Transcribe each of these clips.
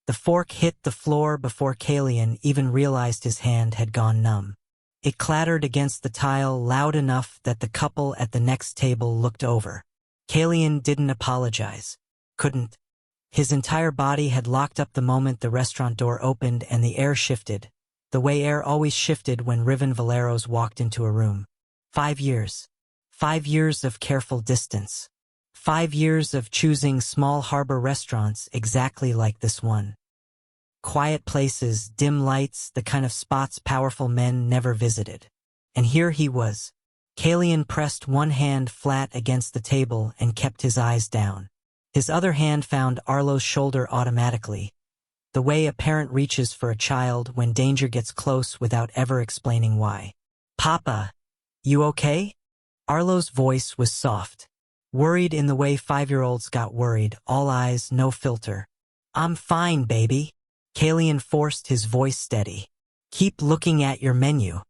The fork hit the floor before Kalian even realized his hand had gone numb. It clattered against the tile loud enough that the couple at the next table looked over. Kalian didn't apologize. Couldn't. His entire body had locked up the moment the restaurant door opened and the air shifted, the way air always shifted when Riven Valeros walked into a room. 5 years. 5 years of careful distance. 5 years of choosing small harbor restaurants exactly like this one. Quiet places, dim lights, the kind of spots powerful men never visited. And here he was. Kalian pressed one hand flat against the table and kept his eyes down. His other hand found Arlo's shoulder automatically, the way a parent reaches for a child when danger gets close without ever explaining why. "Papa, you okay?" Arlo's voice was soft, worried in the way 5-year-olds got worried, all eyes, no filter. "I'm fine, baby." Kalian forced his voice steady. "Keep looking at your menu."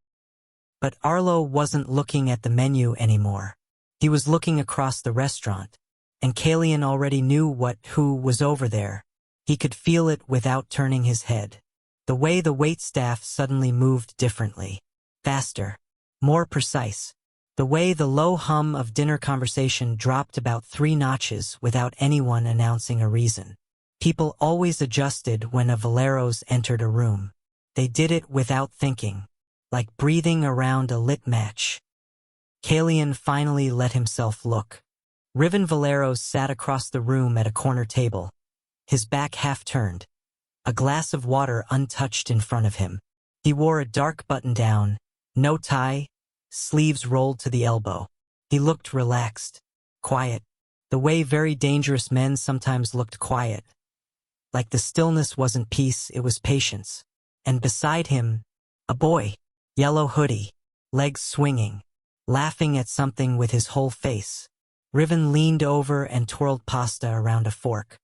But Arlo wasn't looking at the menu anymore. He was looking across the restaurant, and Kalian already knew who was over there. He could feel it without turning his head. The way the waitstaff suddenly moved differently. Faster. More precise. The way the low hum of dinner conversation dropped about 3 notches without anyone announcing a reason. People always adjusted when a Valeros entered a room. They did it without thinking, like breathing around a lit match. Kalian finally let himself look. Riven Valeros sat across the room at a corner table, his back half turned, a glass of water untouched in front of him. He wore a dark button-down, no tie, sleeves rolled to the elbow. He looked relaxed, quiet, the way very dangerous men sometimes looked quiet. Like the stillness wasn't peace, it was patience. And beside him, a boy, yellow hoodie, legs swinging, laughing at something with his whole face. Riven leaned over and twirled pasta around a fork.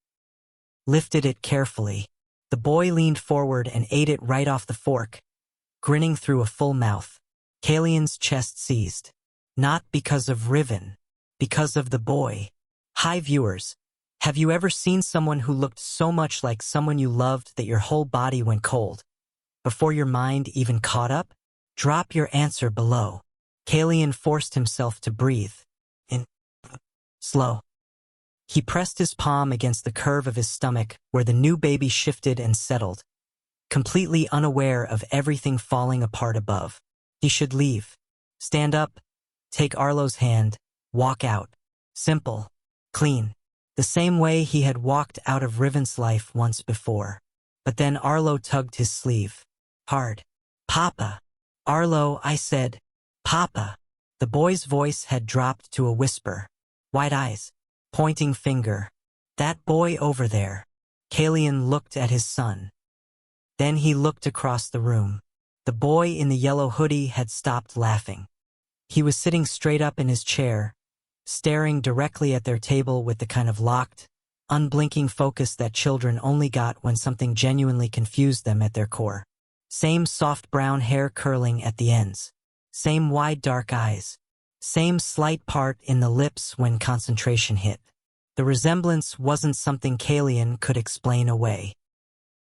Lifted it carefully. The boy leaned forward and ate it right off the fork, grinning through a full mouth. Kalian's chest seized. Not because of Riven, because of the boy. Hi viewers, have you ever seen someone who looked so much like someone you loved that your whole body went cold? Before your mind even caught up? Drop your answer below. Kalian forced himself to breathe. In. Slow. He pressed his palm against the curve of his stomach where the new baby shifted and settled, completely unaware of everything falling apart above. He should leave. Stand up, take Arlo's hand, walk out. Simple. Clean. The same way he had walked out of Riven's life once before. But then Arlo tugged his sleeve. Hard. "Papa." "Arlo," I said. "Papa." The boy's voice had dropped to a whisper. Wide eyes. Pointing finger. "That boy over there." Kalian looked at his son. Then he looked across the room. The boy in the yellow hoodie had stopped laughing. He was sitting straight up in his chair, staring directly at their table with the kind of locked, unblinking focus that children only got when something genuinely confused them at their core. Same soft brown hair curling at the ends. Same wide dark eyes. Same slight part in the lips when concentration hit. The resemblance wasn't something Kalian could explain away.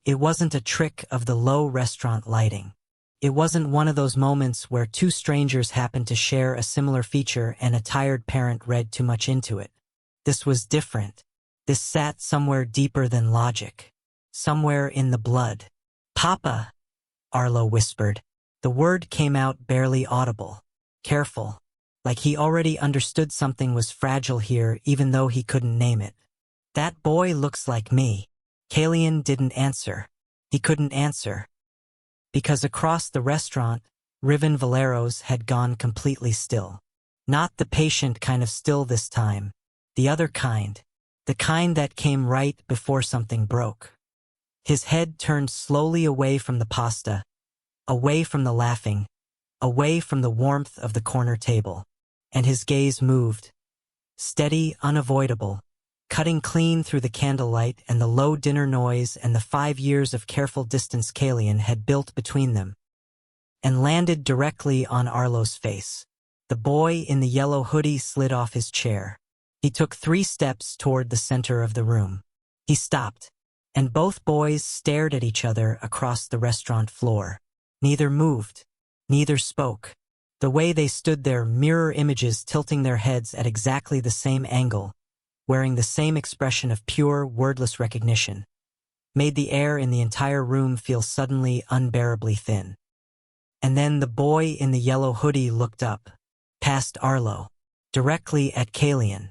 It wasn't a trick of the low restaurant lighting. It wasn't one of those moments where 2 strangers happened to share a similar feature and a tired parent read too much into it. This was different. This sat somewhere deeper than logic. Somewhere in the blood. "Papa," Arlo whispered. The word came out barely audible. Careful. Like he already understood something was fragile here even though he couldn't name it. "That boy looks like me." Kalian didn't answer. He couldn't answer. Because across the restaurant, Riven Valeros had gone completely still. Not the patient kind of still this time. The other kind. The kind that came right before something broke. His head turned slowly away from the pasta, away from the laughing, away from the warmth of the corner table. And his gaze moved. Steady, unavoidable. Cutting clean through the candlelight and the low dinner noise and the 5 years of careful distance Kalian had built between them, and landed directly on Arlo's face. The boy in the yellow hoodie slid off his chair. He took 3 steps toward the center of the room. He stopped, and both boys stared at each other across the restaurant floor. Neither moved. Neither spoke. The way they stood there, mirror images tilting their heads at exactly the same angle, wearing the same expression of pure, wordless recognition, made the air in the entire room feel suddenly unbearably thin. And then the boy in the yellow hoodie looked up, past Arlo, directly at Kalian,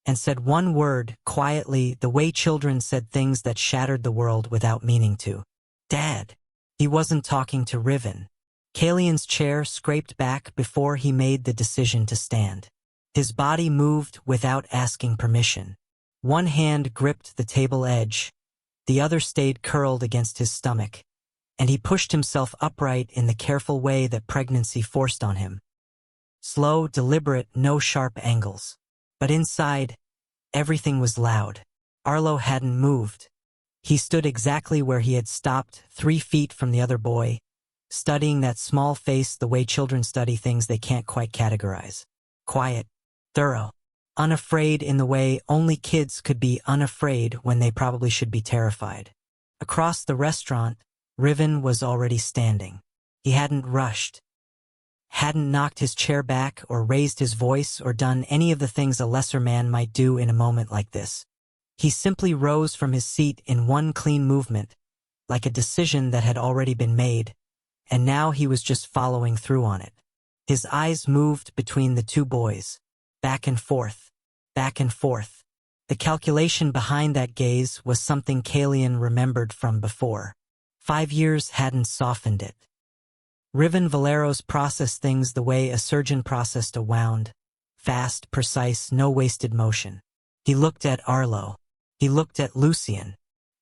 and said one word, quietly, the way children said things that shattered the world without meaning to. Dad. He wasn't talking to Riven. Kalian's chair scraped back before he made the decision to stand. His body moved without asking permission. One hand gripped the table edge, the other stayed curled against his stomach, and he pushed himself upright in the careful way that pregnancy forced on him. Slow, deliberate, no sharp angles. But inside, everything was loud. Arlo hadn't moved. He stood exactly where he had stopped, 3 feet from the other boy, studying that small face the way children study things they can't quite categorize. Quiet, thorough, unafraid in the way only kids could be unafraid when they probably should be terrified. Across the restaurant, Riven was already standing. He hadn't rushed, hadn't knocked his chair back or raised his voice or done any of the things a lesser man might do in a moment like this. He simply rose from his seat in one clean movement, like a decision that had already been made, and now he was just following through on it. His eyes moved between the two boys, back and forth, back and forth. The calculation behind that gaze was something Kalian remembered from before. 5 years hadn't softened it. Riven Valeros processed things the way a surgeon processed a wound. Fast, precise, no wasted motion. He looked at Arlo. He looked at Lucian.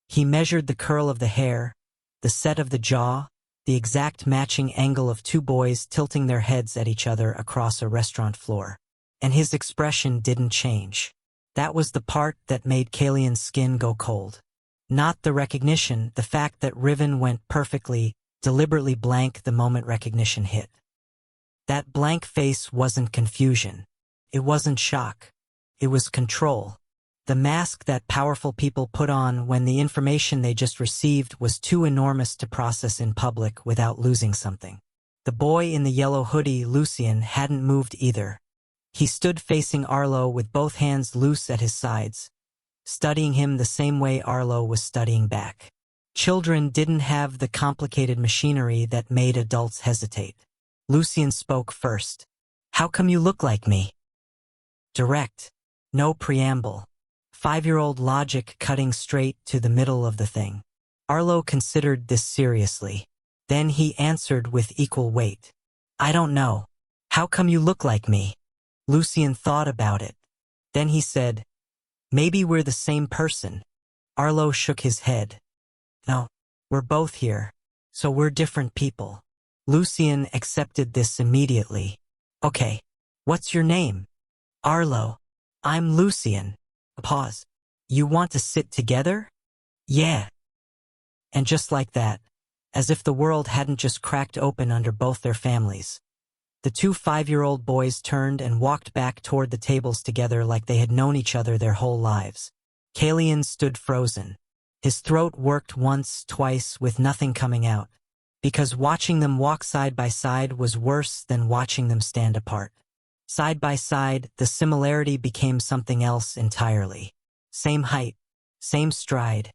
He measured the curl of the hair, the set of the jaw, the exact matching angle of two boys tilting their heads at each other across a restaurant floor. And his expression didn't change. That was the part that made Kalian's skin go cold. Not the recognition, the fact that Riven went perfectly, deliberately blank the moment recognition hit. That blank face wasn't confusion. It wasn't shock. It was control. The mask that powerful people put on when the information they just received was too enormous to process in public without losing something. The boy in the yellow hoodie, Lucian, hadn't moved either. He stood facing Arlo with both hands loose at his sides, studying him the same way Arlo was studying back. Children didn't have the complicated machinery that made adults hesitate. Lucian spoke first. "How come you look like me?" Direct. No preamble. 5-year-old logic cutting straight to the middle of the thing. Arlo considered this seriously. Then he answered with equal weight. "I don't know. How come you look like me?" Lucian thought about it. Then he said, "Maybe we're the same person." Arlo shook his head. "No, we're both here, so we're different people." Lucian accepted this immediately. "Okay, what's your name?" "Arlo." "I'm Lucian." A pause. "You want to sit together?" "Yeah." And just like that, as if the world hadn't just cracked open under both their families, the two 5-year-old boys turned and walked back toward the tables together like they had known each other their whole lives. Kalian stood frozen. His throat worked once, twice, with nothing coming out, because watching them walk side by side was worse than watching them stand apart. Side by side, the similarity became something else entirely. Same height, same stride,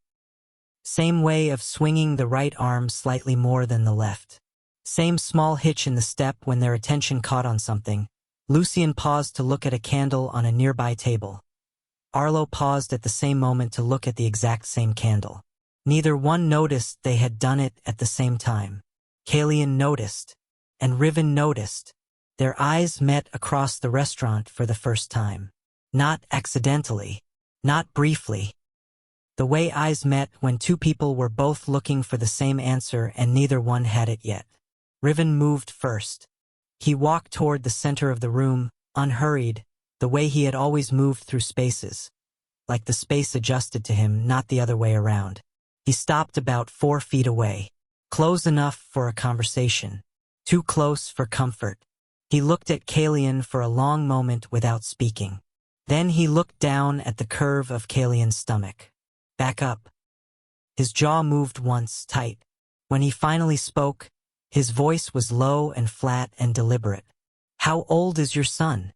same way of swinging the right arm slightly more than the left. Same small hitch in the step when their attention caught on something. Lucian paused to look at a candle on a nearby table. Arlo paused at the same moment to look at the exact same candle. Neither one noticed they had done it at the same time. Kalian noticed, and Riven noticed. Their eyes met across the restaurant for the first time. Not accidentally, not briefly. The way eyes met when two people were both looking for the same answer and neither one had it yet. Riven moved first. He walked toward the center of the room, unhurried, the way he had always moved through spaces, like the space adjusted to him, not the other way around. He stopped about 4 feet away, close enough for a conversation, too close for comfort. He looked at Kalian for a long moment without speaking. Then he looked down at the curve of Kalian's stomach. "Back up." His jaw moved once, tight. When he finally spoke, his voice was low and flat and deliberate. "How old is your son?"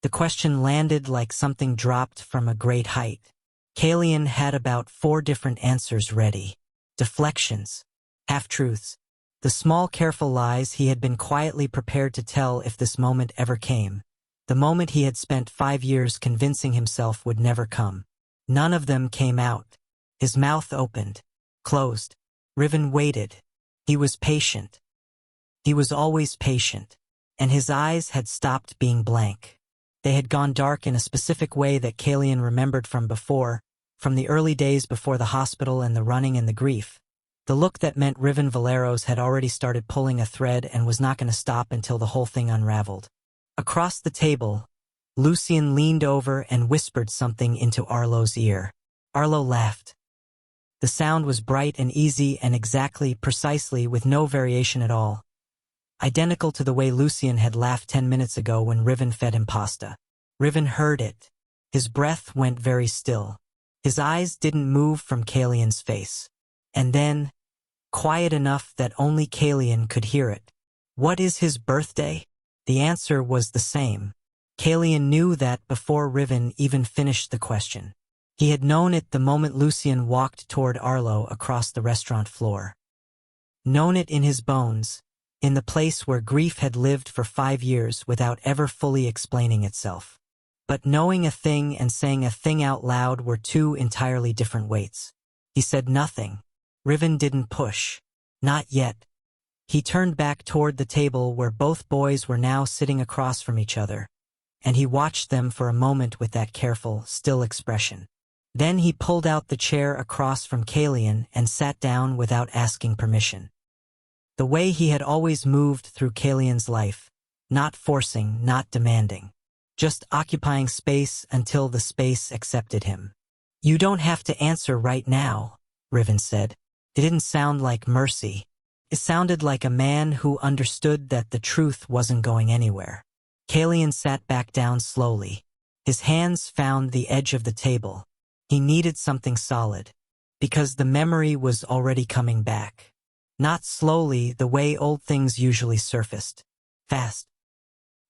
The question landed like something dropped from a great height. Kalian had about 4 different answers ready. Deflections. Half-truths. The small careful lies he had been quietly prepared to tell if this moment ever came. The moment he had spent 5 years convincing himself would never come. None of them came out. His mouth opened, closed. Riven waited. He was patient. He was always patient. And his eyes had stopped being blank. They had gone dark in a specific way that Kalian remembered from before, from the early days before the hospital and the running and the grief. The look that meant Riven Valeros had already started pulling a thread and was not going to stop until the whole thing unraveled. Across the table, Lucian leaned over and whispered something into Arlo's ear. Arlo laughed. The sound was bright and easy and precisely with no variation at all. Identical to the way Lucian had laughed 10 minutes ago when Riven fed him pasta. Riven heard it. His breath went very still. His eyes didn't move from Kalian's face. And then, quiet enough that only Kalian could hear it. "What is his birthday?" The answer was the same. Kalian knew that before Riven even finished the question. He had known it the moment Lucian walked toward Arlo across the restaurant floor. Known it in his bones, in the place where grief had lived for 5 years without ever fully explaining itself. But knowing a thing and saying a thing out loud were 2 entirely different weights. He said nothing. Riven didn't push. Not yet. He turned back toward the table where both boys were now sitting across from each other, and he watched them for a moment with that careful, still expression. Then he pulled out the chair across from Kalian and sat down without asking permission. The way he had always moved through Kalian's life, not forcing, not demanding. Just occupying space until the space accepted him. "You don't have to answer right now," Riven said. It didn't sound like mercy. It sounded like a man who understood that the truth wasn't going anywhere. Kalian sat back down slowly. His hands found the edge of the table. He needed something solid, because the memory was already coming back. Not slowly, the way old things usually surfaced. Fast.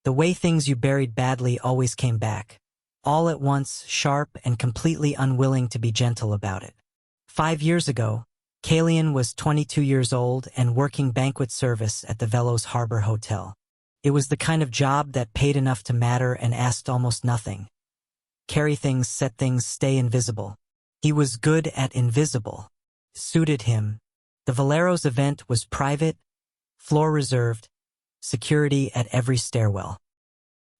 The way things you buried badly always came back. All at once, sharp and completely unwilling to be gentle about it. 5 years ago, Kalian was 22 years old and working banquet service at the Velos Harbor Hotel. It was the kind of job that paid enough to matter and asked almost nothing. Carry things, set things, stay invisible. He was good at invisible. Suited him. The Valeros event was private, floor reserved, security at every stairwell.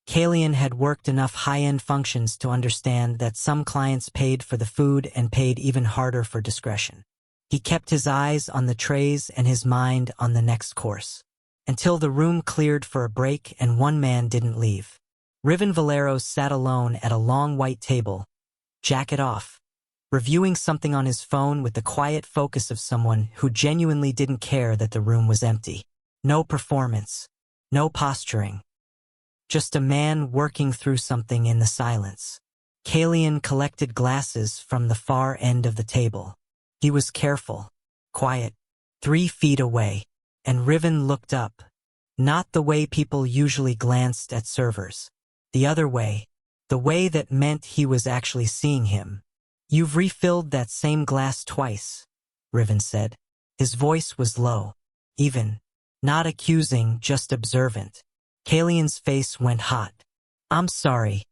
Kalian had worked enough high-end functions to understand that some clients paid for the food and paid even harder for discretion. He kept his eyes on the trays and his mind on the next course. Until the room cleared for a break and one man didn't leave. Riven Valeros sat alone at a long white table, jacket off, reviewing something on his phone with the quiet focus of someone who genuinely didn't care that the room was empty. No performance. No posturing. Just a man working through something in the silence. Kalian collected glasses from the far end of the table. He was careful, quiet, 3 feet away, and Riven looked up. Not the way people usually glanced at servers. The other way. The way that meant he was actually seeing him. "You've refilled that same glass twice," Riven said. His voice was low, even, not accusing, just observant. Kalian's face went hot. "I'm sorry.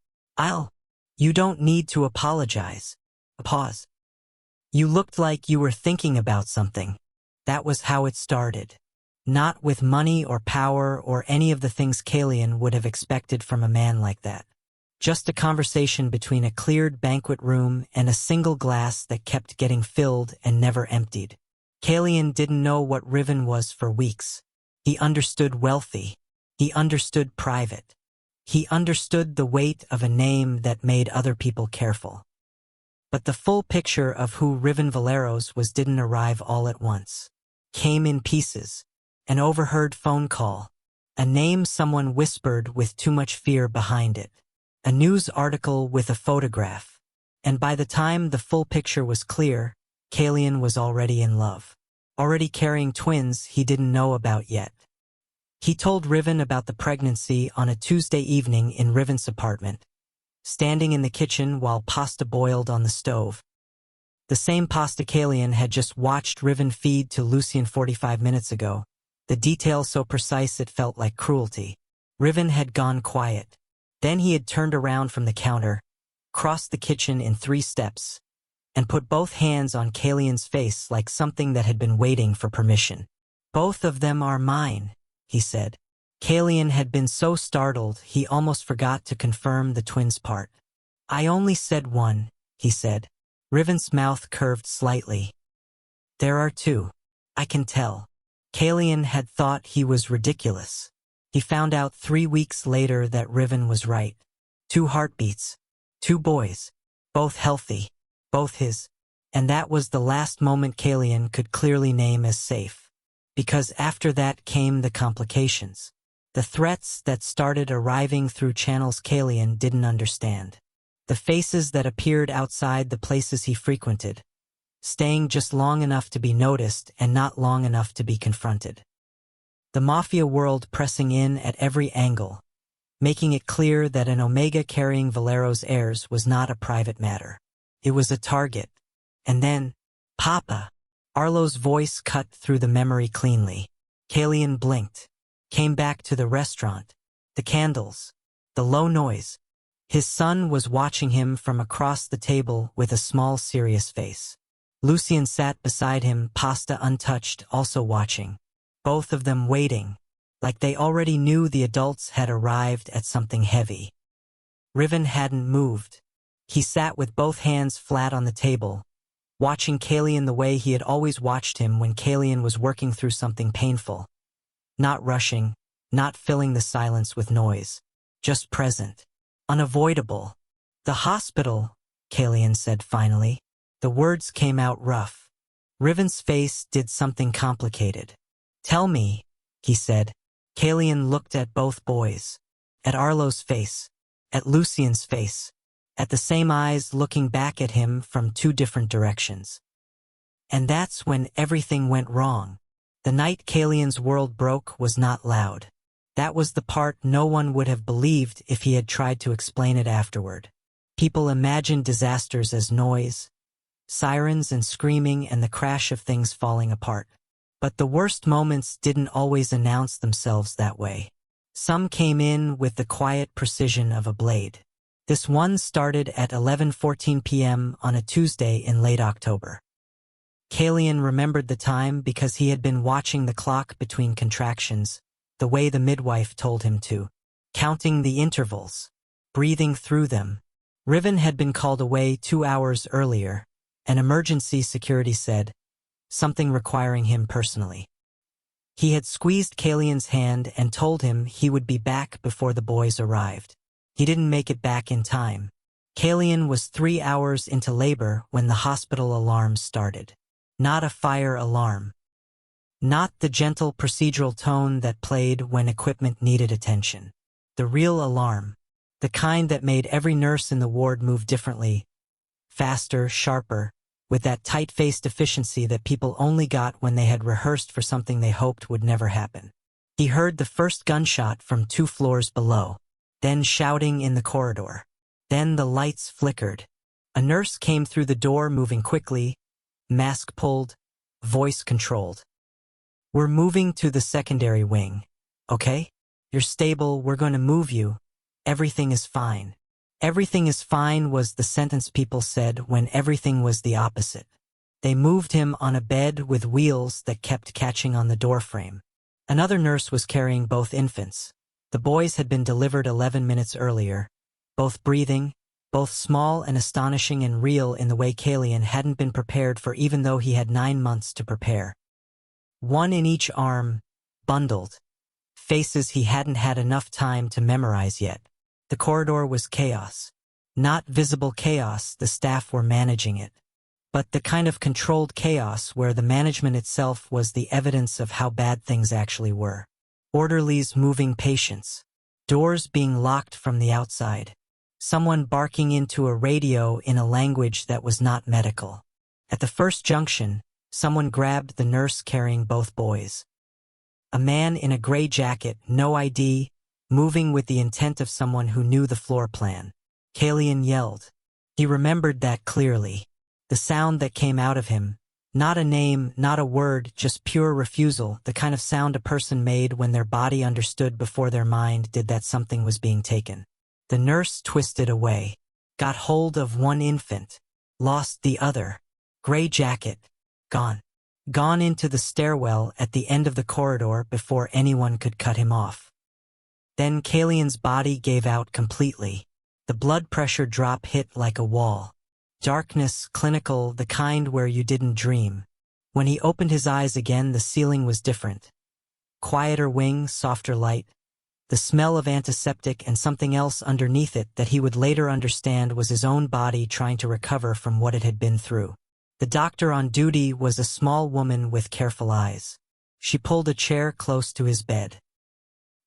You don't need to apologize." A pause. "You looked like you were thinking about something." That was how it started. Not with money or power or any of the things Kalian would have expected from a man like that. Just a conversation between a cleared banquet room and a single glass that kept getting filled and never emptied. Kalian didn't know what Riven was for weeks. He understood wealthy. He understood private. He understood the weight of a name that made other people careful. But the full picture of who Riven Valeros was didn't arrive all at once. Came in pieces. An overheard phone call. A name someone whispered with too much fear behind it. A news article with a photograph. And by the time the full picture was clear, Kalian was already in love. Already carrying twins he didn't know about yet. He told Riven about the pregnancy on a Tuesday evening in Riven's apartment, standing in the kitchen while pasta boiled on the stove. The same pasta Kalian had just watched Riven feed to Lucien 45 minutes ago, the detail so precise it felt like cruelty. Riven had gone quiet. Then he had turned around from the counter, crossed the kitchen in 3 steps, and put both hands on Kalian's face like something that had been waiting for permission. "Both of them are mine," he said. Kalian had been so startled he almost forgot to confirm the twins' part. "I only said one," he said. Riven's mouth curved slightly. "There are 2. I can tell." Kalian had thought he was ridiculous. He found out 3 weeks later that Riven was right. 2 heartbeats. 2 boys. Both healthy. Both his. And that was the last moment Kalian could clearly name as safe. Because after that came the complications. The threats that started arriving through channels Kalian didn't understand. The faces that appeared outside the places he frequented, staying just long enough to be noticed and not long enough to be confronted. The mafia world pressing in at every angle, making it clear that an Omega carrying Valero's heirs was not a private matter. It was a target. And then, "Papa!" Arlo's voice cut through the memory cleanly. Kalian blinked, came back to the restaurant, the candles, the low noise. His son was watching him from across the table with a small, serious face. Lucien sat beside him, pasta untouched, also watching. Both of them waiting, like they already knew the adults had arrived at something heavy. Riven hadn't moved. He sat with both hands flat on the table, watching Kalian the way he had always watched him when Kalian was working through something painful. Not rushing, not filling the silence with noise, just present. Unavoidable. "The hospital," Kalian said finally. The words came out rough. Riven's face did something complicated. "Tell me," he said. Kalian looked at both boys. At Arlo's face. At Lucien's face. At the same eyes looking back at him from 2 different directions. And that's when everything went wrong. The night Kalian's world broke was not loud. That was the part no one would have believed if he had tried to explain it afterward. People imagined disasters as noise, sirens and screaming and the crash of things falling apart. But the worst moments didn't always announce themselves that way. Some came in with the quiet precision of a blade. This one started at 11:14 p.m. on a Tuesday in late October. Kalian remembered the time because he had been watching the clock between contractions, the way the midwife told him to, counting the intervals, breathing through them. Riven had been called away 2 hours earlier, and emergency security said, something requiring him personally. He had squeezed Kalian's hand and told him he would be back before the boys arrived. He didn't make it back in time. Kalian was 3 hours into labor when the hospital alarm started. Not a fire alarm. Not the gentle procedural tone that played when equipment needed attention. The real alarm. The kind that made every nurse in the ward move differently. Faster, sharper, with that tight-faced efficiency that people only got when they had rehearsed for something they hoped would never happen. He heard the first gunshot from 2 floors below. Then shouting in the corridor. Then the lights flickered. A nurse came through the door moving quickly, mask pulled, voice controlled. "We're moving to the secondary wing, okay? You're stable, we're going to move you. Everything is fine." Everything is fine was the sentence people said when everything was the opposite. They moved him on a bed with wheels that kept catching on the doorframe. Another nurse was carrying both infants. The boys had been delivered 11 minutes earlier, both breathing, both small and astonishing and real in the way Kalian hadn't been prepared for even though he had 9 months to prepare. One in each arm, bundled. Faces he hadn't had enough time to memorize yet. The corridor was chaos. Not visible chaos, the staff were managing it. But the kind of controlled chaos where the management itself was the evidence of how bad things actually were. Orderlies moving patients. Doors being locked from the outside. Someone barking into a radio in a language that was not medical. At the first junction, someone grabbed the nurse carrying both boys. A man in a gray jacket, no ID, moving with the intent of someone who knew the floor plan. Kalian yelled. He remembered that clearly. The sound that came out of him, not a name, not a word, just pure refusal, the kind of sound a person made when their body understood before their mind did that something was being taken. The nurse twisted away, got hold of one infant, lost the other. Gray jacket, gone. Gone into the stairwell at the end of the corridor before anyone could cut him off. Then Kalian's body gave out completely. The blood pressure drop hit like a wall. Darkness, clinical, the kind where you didn't dream. When he opened his eyes again, the ceiling was different. Quieter wing, softer light. The smell of antiseptic and something else underneath it that he would later understand was his own body trying to recover from what it had been through. The doctor on duty was a small woman with careful eyes. She pulled a chair close to his bed.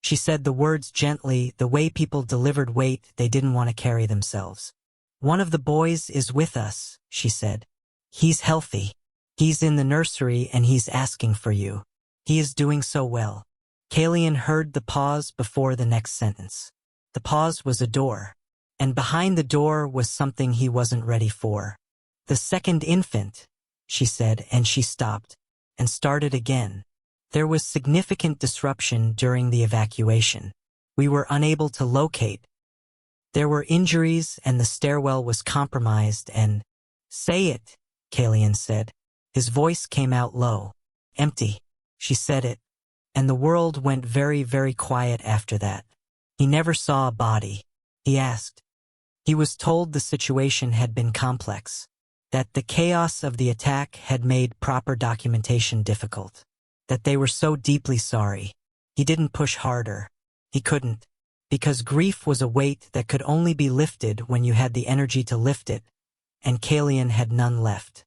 She said the words gently, the way people delivered weight they didn't want to carry themselves. One of the boys is with us, she said. He's healthy. He's in the nursery and he's asking for you. He is doing so well. Kalian heard the pause before the next sentence. The pause was a door. And behind the door was something he wasn't ready for. The second infant, she said, and she stopped, and started again. There was significant disruption during the evacuation. We were unable to locate. There were injuries and the stairwell was compromised and— Say it, Kalian said. His voice came out low. Empty. She said it. And the world went very, very quiet after that. He never saw a body. He asked. He was told the situation had been complex. That the chaos of the attack had made proper documentation difficult. That they were so deeply sorry. He didn't push harder. He couldn't. Because grief was a weight that could only be lifted when you had the energy to lift it, and Kalian had none left.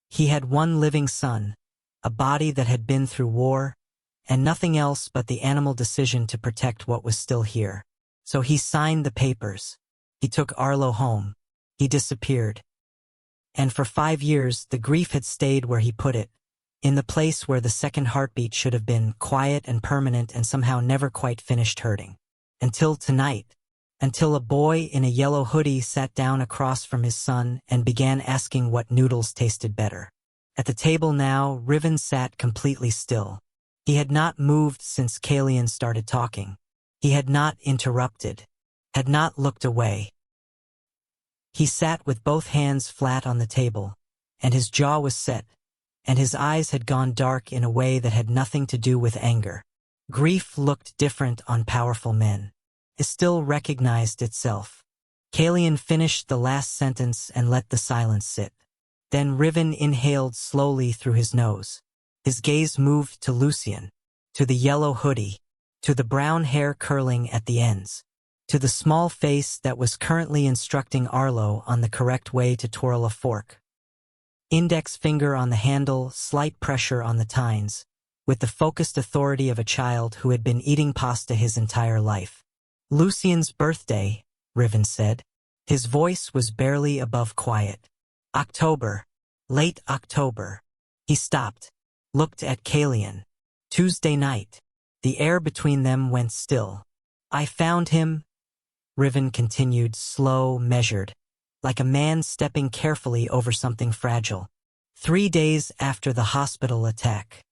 He had one living son, a body that had been through war, and nothing else but the animal decision to protect what was still here. So he signed the papers. He took Arlo home. He disappeared. And for 5 years, the grief had stayed where he put it, in the place where the second heartbeat should have been, quiet and permanent and somehow never quite finished hurting. Until tonight. Until a boy in a yellow hoodie sat down across from his son and began asking what noodles tasted better. At the table now, Riven sat completely still. He had not moved since Kalian started talking. He had not interrupted. Had not looked away. He sat with both hands flat on the table, and his jaw was set, and his eyes had gone dark in a way that had nothing to do with anger. Grief looked different on powerful men. It still recognized itself. Kalian finished the last sentence and let the silence sit. Then Riven inhaled slowly through his nose. His gaze moved to Lucian, to the yellow hoodie, to the brown hair curling at the ends, to the small face that was currently instructing Arlo on the correct way to twirl a fork. Index finger on the handle, slight pressure on the tines, with the focused authority of a child who had been eating pasta his entire life. Lucian's birthday, Riven said. His voice was barely above quiet. October. Late October. He stopped, looked at Kalian. Tuesday night. The air between them went still. I found him, Riven continued, slow, measured, like a man stepping carefully over something fragile. 3 days after the hospital attack.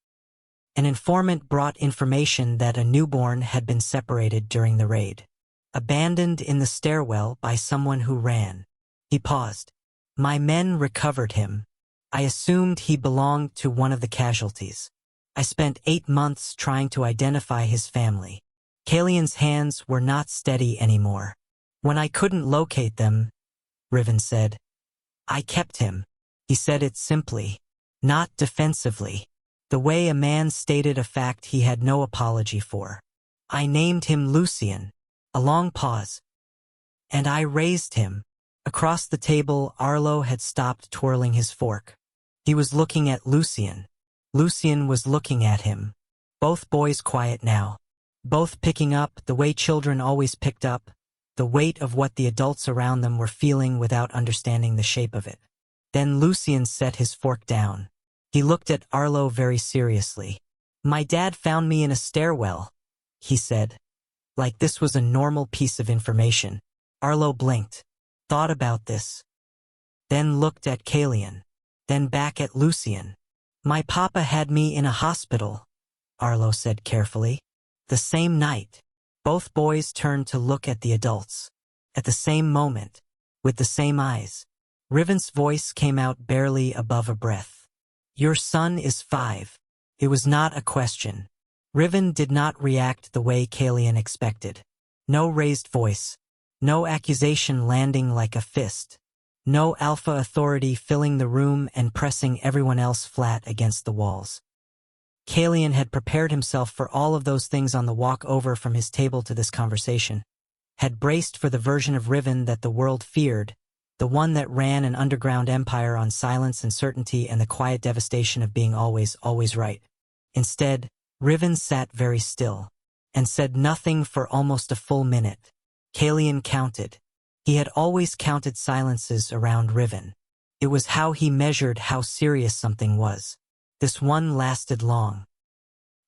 An informant brought information that a newborn had been separated during the raid. Abandoned in the stairwell by someone who ran. He paused. My men recovered him. I assumed he belonged to one of the casualties. I spent 8 months trying to identify his family. Kalian's hands were not steady anymore. When I couldn't locate them, Riven said, I kept him. He said it simply, not defensively. The way a man stated a fact he had no apology for. I named him Lucian. A long pause. And I raised him. Across the table, Arlo had stopped twirling his fork. He was looking at Lucian. Lucian was looking at him. Both boys quiet now. Both picking up the way children always picked up, the weight of what the adults around them were feeling without understanding the shape of it. Then Lucien set his fork down. He looked at Arlo very seriously. "My dad found me in a stairwell," he said, like this was a normal piece of information. Arlo blinked, thought about this, then looked at Kalian, then back at Lucien. "My papa had me in a hospital," Arlo said carefully. The same night, both boys turned to look at the adults. At the same moment, with the same eyes, Riven's voice came out barely above a breath. "Your son is 5. It was not a question. Riven did not react the way Kalian expected. No raised voice. No accusation landing like a fist. No alpha authority filling the room and pressing everyone else flat against the walls. Kalian had prepared himself for all of those things on the walk over from his table to this conversation. Had braced for the version of Riven that the world feared, the one that ran an underground empire on silence and certainty and the quiet devastation of being always right. Instead, Riven sat very still, and said nothing for almost a full minute. Kalian counted. He had always counted silences around Riven. It was how he measured how serious something was. This one lasted long.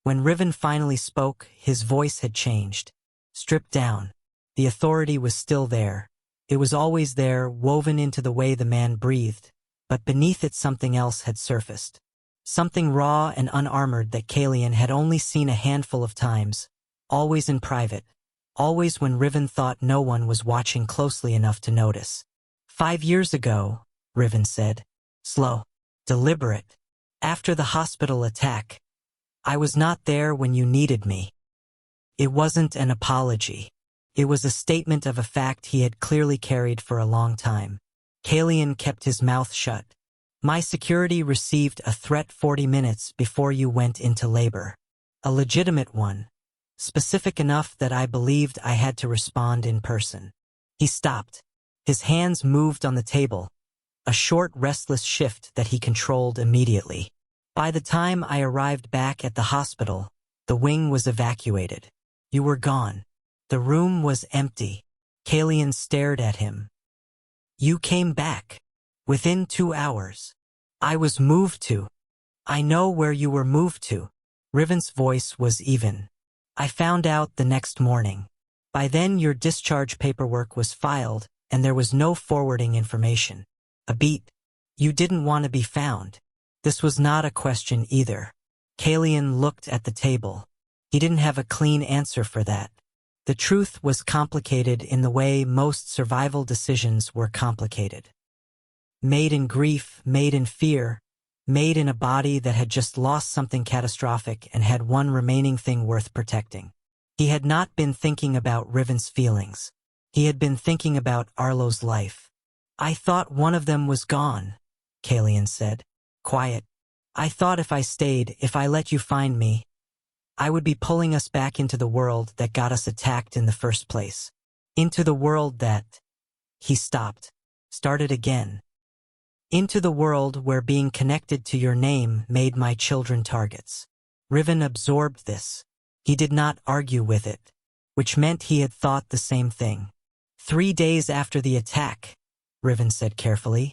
When Riven finally spoke, his voice had changed. Stripped down. The authority was still there. It was always there, woven into the way the man breathed, but beneath it something else had surfaced. Something raw and unarmored that Kalian had only seen a handful of times, always in private, always when Riven thought no one was watching closely enough to notice. 5 years ago, Riven said, slow, deliberate, after the hospital attack, I was not there when you needed me. It wasn't an apology. It was a statement of a fact he had clearly carried for a long time. Kalian kept his mouth shut. My security received a threat 40 minutes before you went into labor. A legitimate one, specific enough that I believed I had to respond in person. He stopped. His hands moved on the table, a short, restless shift that he controlled immediately. By the time I arrived back at the hospital, the wing was evacuated. You were gone. The room was empty. Kalian stared at him. You came back. Within 2 hours. I was moved to. I know where you were moved to. Riven's voice was even. I found out the next morning. By then your discharge paperwork was filed, and there was no forwarding information. A beat. You didn't want to be found. This was not a question either. Kalian looked at the table. He didn't have a clean answer for that. The truth was complicated in the way most survival decisions were complicated. Made in grief, made in fear, made in a body that had just lost something catastrophic and had one remaining thing worth protecting. He had not been thinking about Riven's feelings. He had been thinking about Arlo's life. I thought one of them was gone, Kalian said. Quiet. I thought if I stayed, if I let you find me, I would be pulling us back into the world that got us attacked in the first place. Into the world that... He stopped. Started again. Into the world where being connected to your name made my children targets. Riven absorbed this. He did not argue with it, which meant he had thought the same thing. 3 days after the attack, Riven said carefully,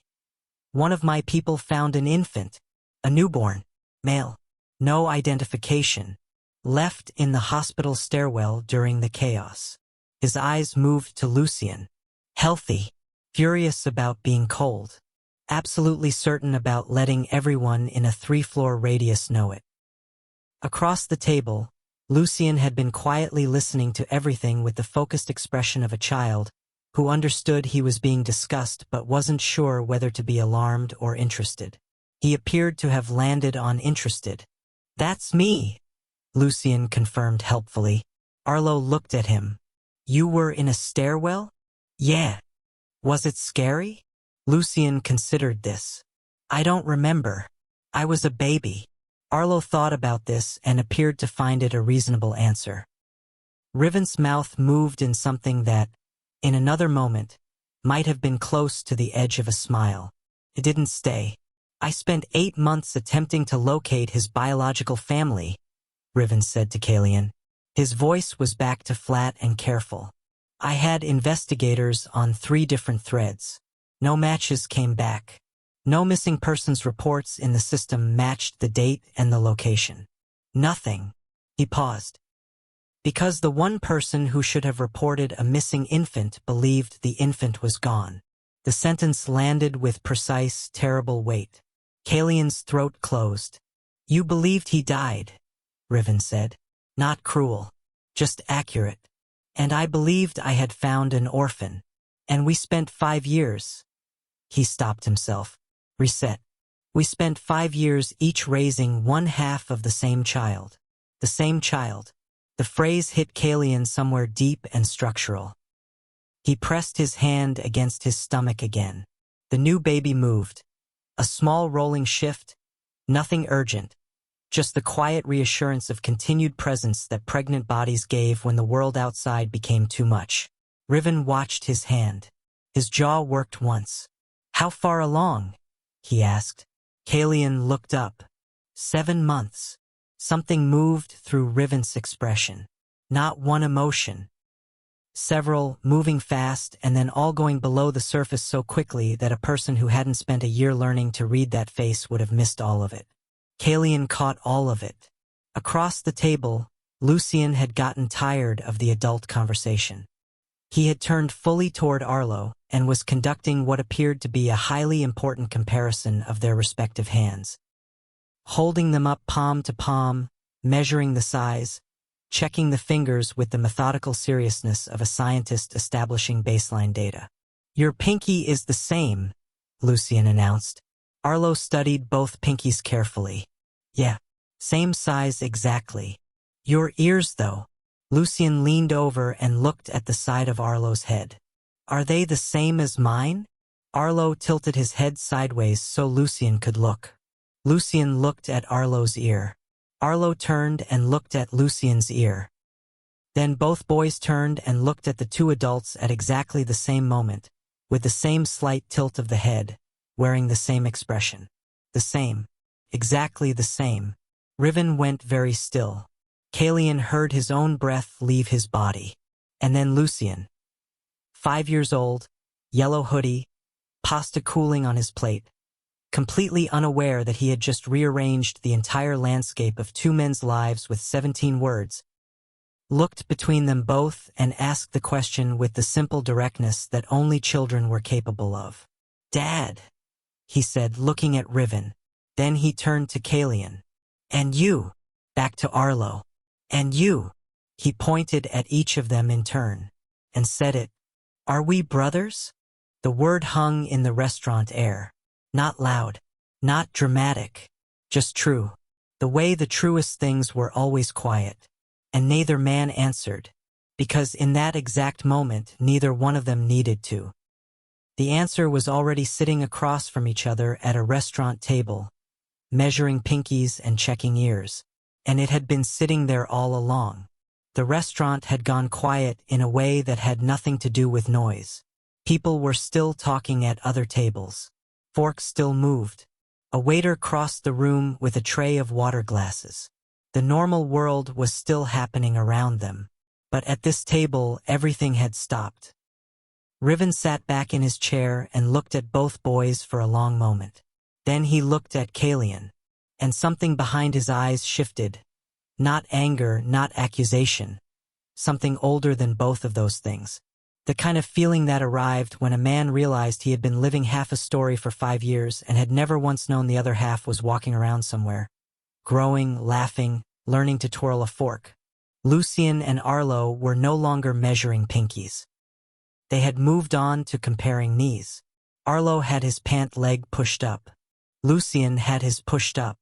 one of my people found an infant, a newborn, male, no identification, left in the hospital stairwell during the chaos. His eyes moved to Lucien. Healthy, furious about being cold, absolutely certain about letting everyone in a 3-floor radius know it. Across the table, Lucien had been quietly listening to everything with the focused expression of a child who understood he was being discussed but wasn't sure whether to be alarmed or interested. He appeared to have landed on interested. That's me, Lucien confirmed helpfully. Arlo looked at him. You were in a stairwell? Yeah. Was it scary? Lucien considered this. I don't remember. I was a baby. Arlo thought about this and appeared to find it a reasonable answer. Riven's mouth moved in something that, in another moment, might have been close to the edge of a smile. It didn't stay. I spent 8 months attempting to locate his biological family, Riven said to Kalian. His voice was back to flat and careful. I had investigators on 3 different threads. No matches came back. No missing persons reports in the system matched the date and the location. Nothing. He paused. Because the one person who should have reported a missing infant believed the infant was gone. The sentence landed with precise, terrible weight. Kalian's throat closed. You believed he died, Riven said. Not cruel. Just accurate. And I believed I had found an orphan. And we spent 5 years. He stopped himself. Reset. We spent 5 years each raising one half of the same child. The same child. The phrase hit Kalian somewhere deep and structural. He pressed his hand against his stomach again. The new baby moved. A small rolling shift. Nothing urgent. Just the quiet reassurance of continued presence that pregnant bodies gave when the world outside became too much. Riven watched his hand. His jaw worked once. How far along? He asked. Kalian looked up. 7 months. Something moved through Riven's expression. Not one emotion. Several, moving fast and then all going below the surface so quickly that a person who hadn't spent a year learning to read that face would have missed all of it. Kalian caught all of it. Across the table, Lucien had gotten tired of the adult conversation. He had turned fully toward Arlo and was conducting what appeared to be a highly important comparison of their respective hands. Holding them up palm to palm, measuring the size, checking the fingers with the methodical seriousness of a scientist establishing baseline data. Your pinky is the same, Lucien announced. Arlo studied both pinkies carefully. Yeah, same size exactly. Your ears, though. Lucien leaned over and looked at the side of Arlo's head. Are they the same as mine? Arlo tilted his head sideways so Lucien could look. Lucien looked at Arlo's ear. Arlo turned and looked at Lucien's ear. Then both boys turned and looked at the two adults at exactly the same moment, with the same slight tilt of the head, wearing the same expression. The same. Exactly the same. Riven went very still. Kalian heard his own breath leave his body. And then Lucien. 5 years old, yellow hoodie, pasta cooling on his plate. Completely unaware that he had just rearranged the entire landscape of 2 men's lives with 17 words, looked between them both and asked the question with the simple directness that only children were capable of. Dad, he said, looking at Riven. Then he turned to Kalian. And you, back to Arlo. And you, he pointed at each of them in turn, and said it. Are we brothers? The word hung in the restaurant air. Not loud, not dramatic, just true. The way the truest things were always quiet. And neither man answered, because in that exact moment neither one of them needed to. The answer was already sitting across from each other at a restaurant table, measuring pinkies and checking ears. And it had been sitting there all along. The restaurant had gone quiet in a way that had nothing to do with noise. People were still talking at other tables. Forks still moved. A waiter crossed the room with a tray of water glasses. The normal world was still happening around them. But at this table, everything had stopped. Riven sat back in his chair and looked at both boys for a long moment. Then he looked at Kalian. And something behind his eyes shifted. Not anger, not accusation. Something older than both of those things. The kind of feeling that arrived when a man realized he had been living half a story for 5 years and had never once known the other half was walking around somewhere. Growing, laughing, learning to twirl a fork. Lucien and Arlo were no longer measuring pinkies. They had moved on to comparing knees. Arlo had his pant leg pushed up. Lucien had his pushed up.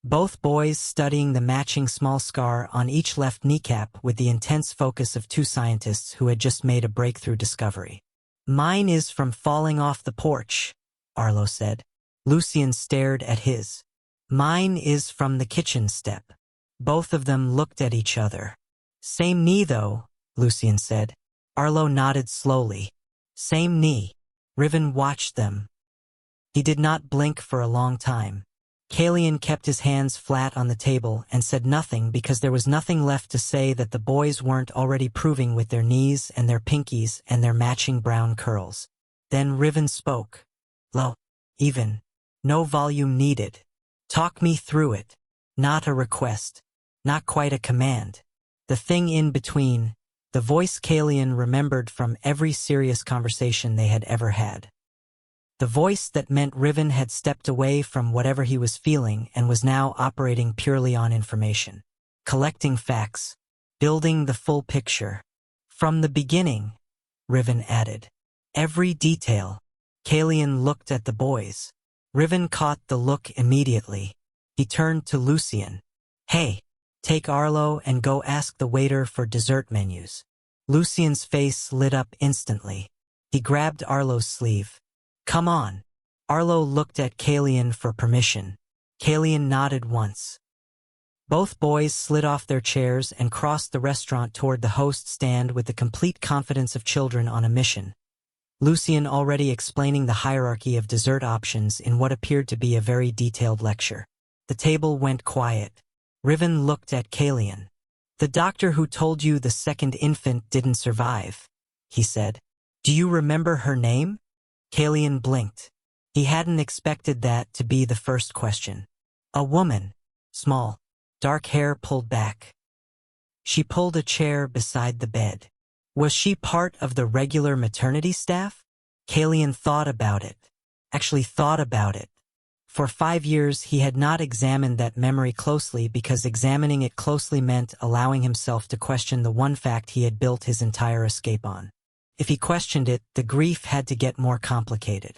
Both boys studying the matching small scar on each left kneecap with the intense focus of 2 scientists who had just made a breakthrough discovery. Mine is from falling off the porch, Arlo said. Lucien stared at his. Mine is from the kitchen step. Both of them looked at each other. Same knee though, Lucien said. Arlo nodded slowly. Same knee. Riven watched them. He did not blink for a long time. Kalian kept his hands flat on the table and said nothing because there was nothing left to say that the boys weren't already proving with their knees and their pinkies and their matching brown curls. Then Riven spoke. Low. Even. No volume needed. Talk me through it. Not a request. Not quite a command. The thing in between, the voice Kalian remembered from every serious conversation they had ever had. The voice that meant Riven had stepped away from whatever he was feeling and was now operating purely on information. Collecting facts. Building the full picture. From the beginning, Riven added. Every detail. Kalian looked at the boys. Riven caught the look immediately. He turned to Lucian. Hey, take Arlo and go ask the waiter for dessert menus. Lucian's face lit up instantly. He grabbed Arlo's sleeve. Come on. Arlo looked at Kalian for permission. Kalian nodded once. Both boys slid off their chairs and crossed the restaurant toward the host stand with the complete confidence of children on a mission. Lucian already explaining the hierarchy of dessert options in what appeared to be a very detailed lecture. The table went quiet. Riven looked at Kalian. The doctor who told you the second infant didn't survive, he said. Do you remember her name? Kalian blinked. He hadn't expected that to be the first question. A woman. Small. Dark hair pulled back. She pulled a chair beside the bed. Was she part of the regular maternity staff? Kalian thought about it. Actually thought about it. For 5 years he had not examined that memory closely because examining it closely meant allowing himself to question the one fact he had built his entire escape on. If he questioned it, the grief had to get more complicated.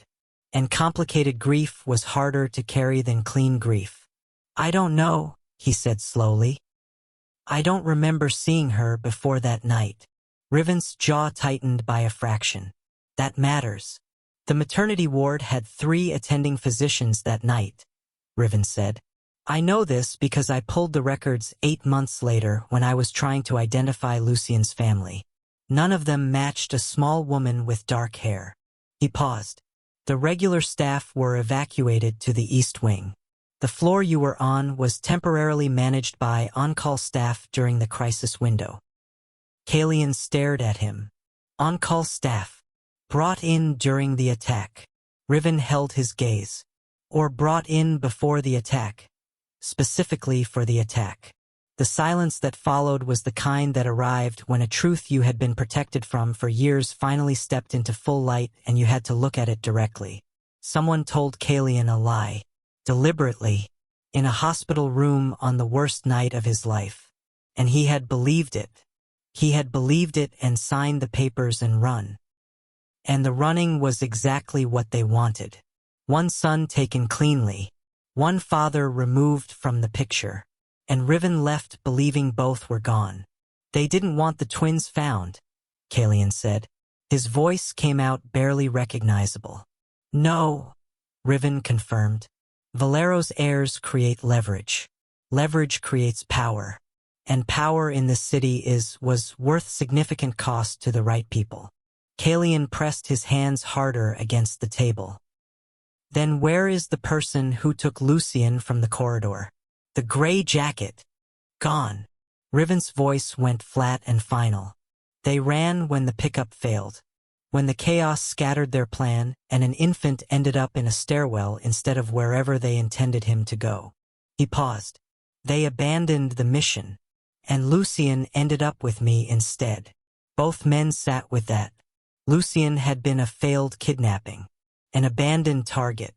And complicated grief was harder to carry than clean grief. I don't know, he said slowly. I don't remember seeing her before that night. Riven's jaw tightened by a fraction. That matters. The maternity ward had 3 attending physicians that night, Riven said. I know this because I pulled the records 8 months later when I was trying to identify Lucian's family. None of them matched a small woman with dark hair. He paused. The regular staff were evacuated to the East Wing. The floor you were on was temporarily managed by on-call staff during the crisis window. Kalian stared at him. On-call staff. Brought in during the attack. Riven held his gaze. Or brought in before the attack. Specifically for the attack. The silence that followed was the kind that arrived when a truth you had been protected from for years finally stepped into full light and you had to look at it directly. Someone told Kalian a lie. Deliberately. In a hospital room on the worst night of his life. And he had believed it. He had believed it and signed the papers and run. And the running was exactly what they wanted. One son taken cleanly. One father removed from the picture. And Riven left believing both were gone. They didn't want the twins found, Kalian said. His voice came out barely recognizable. No, Riven confirmed. Valero's heirs create leverage. Leverage creates power. And power in this city was worth significant cost to the right people. Kalian pressed his hands harder against the table. Then where is the person who took Lucian from the corridor? The gray jacket. Gone. Riven's voice went flat and final. They ran when the pickup failed. When the chaos scattered their plan and an infant ended up in a stairwell instead of wherever they intended him to go. He paused. They abandoned the mission. And Lucian ended up with me instead. Both men sat with that. Lucian had been a failed kidnapping. An abandoned target.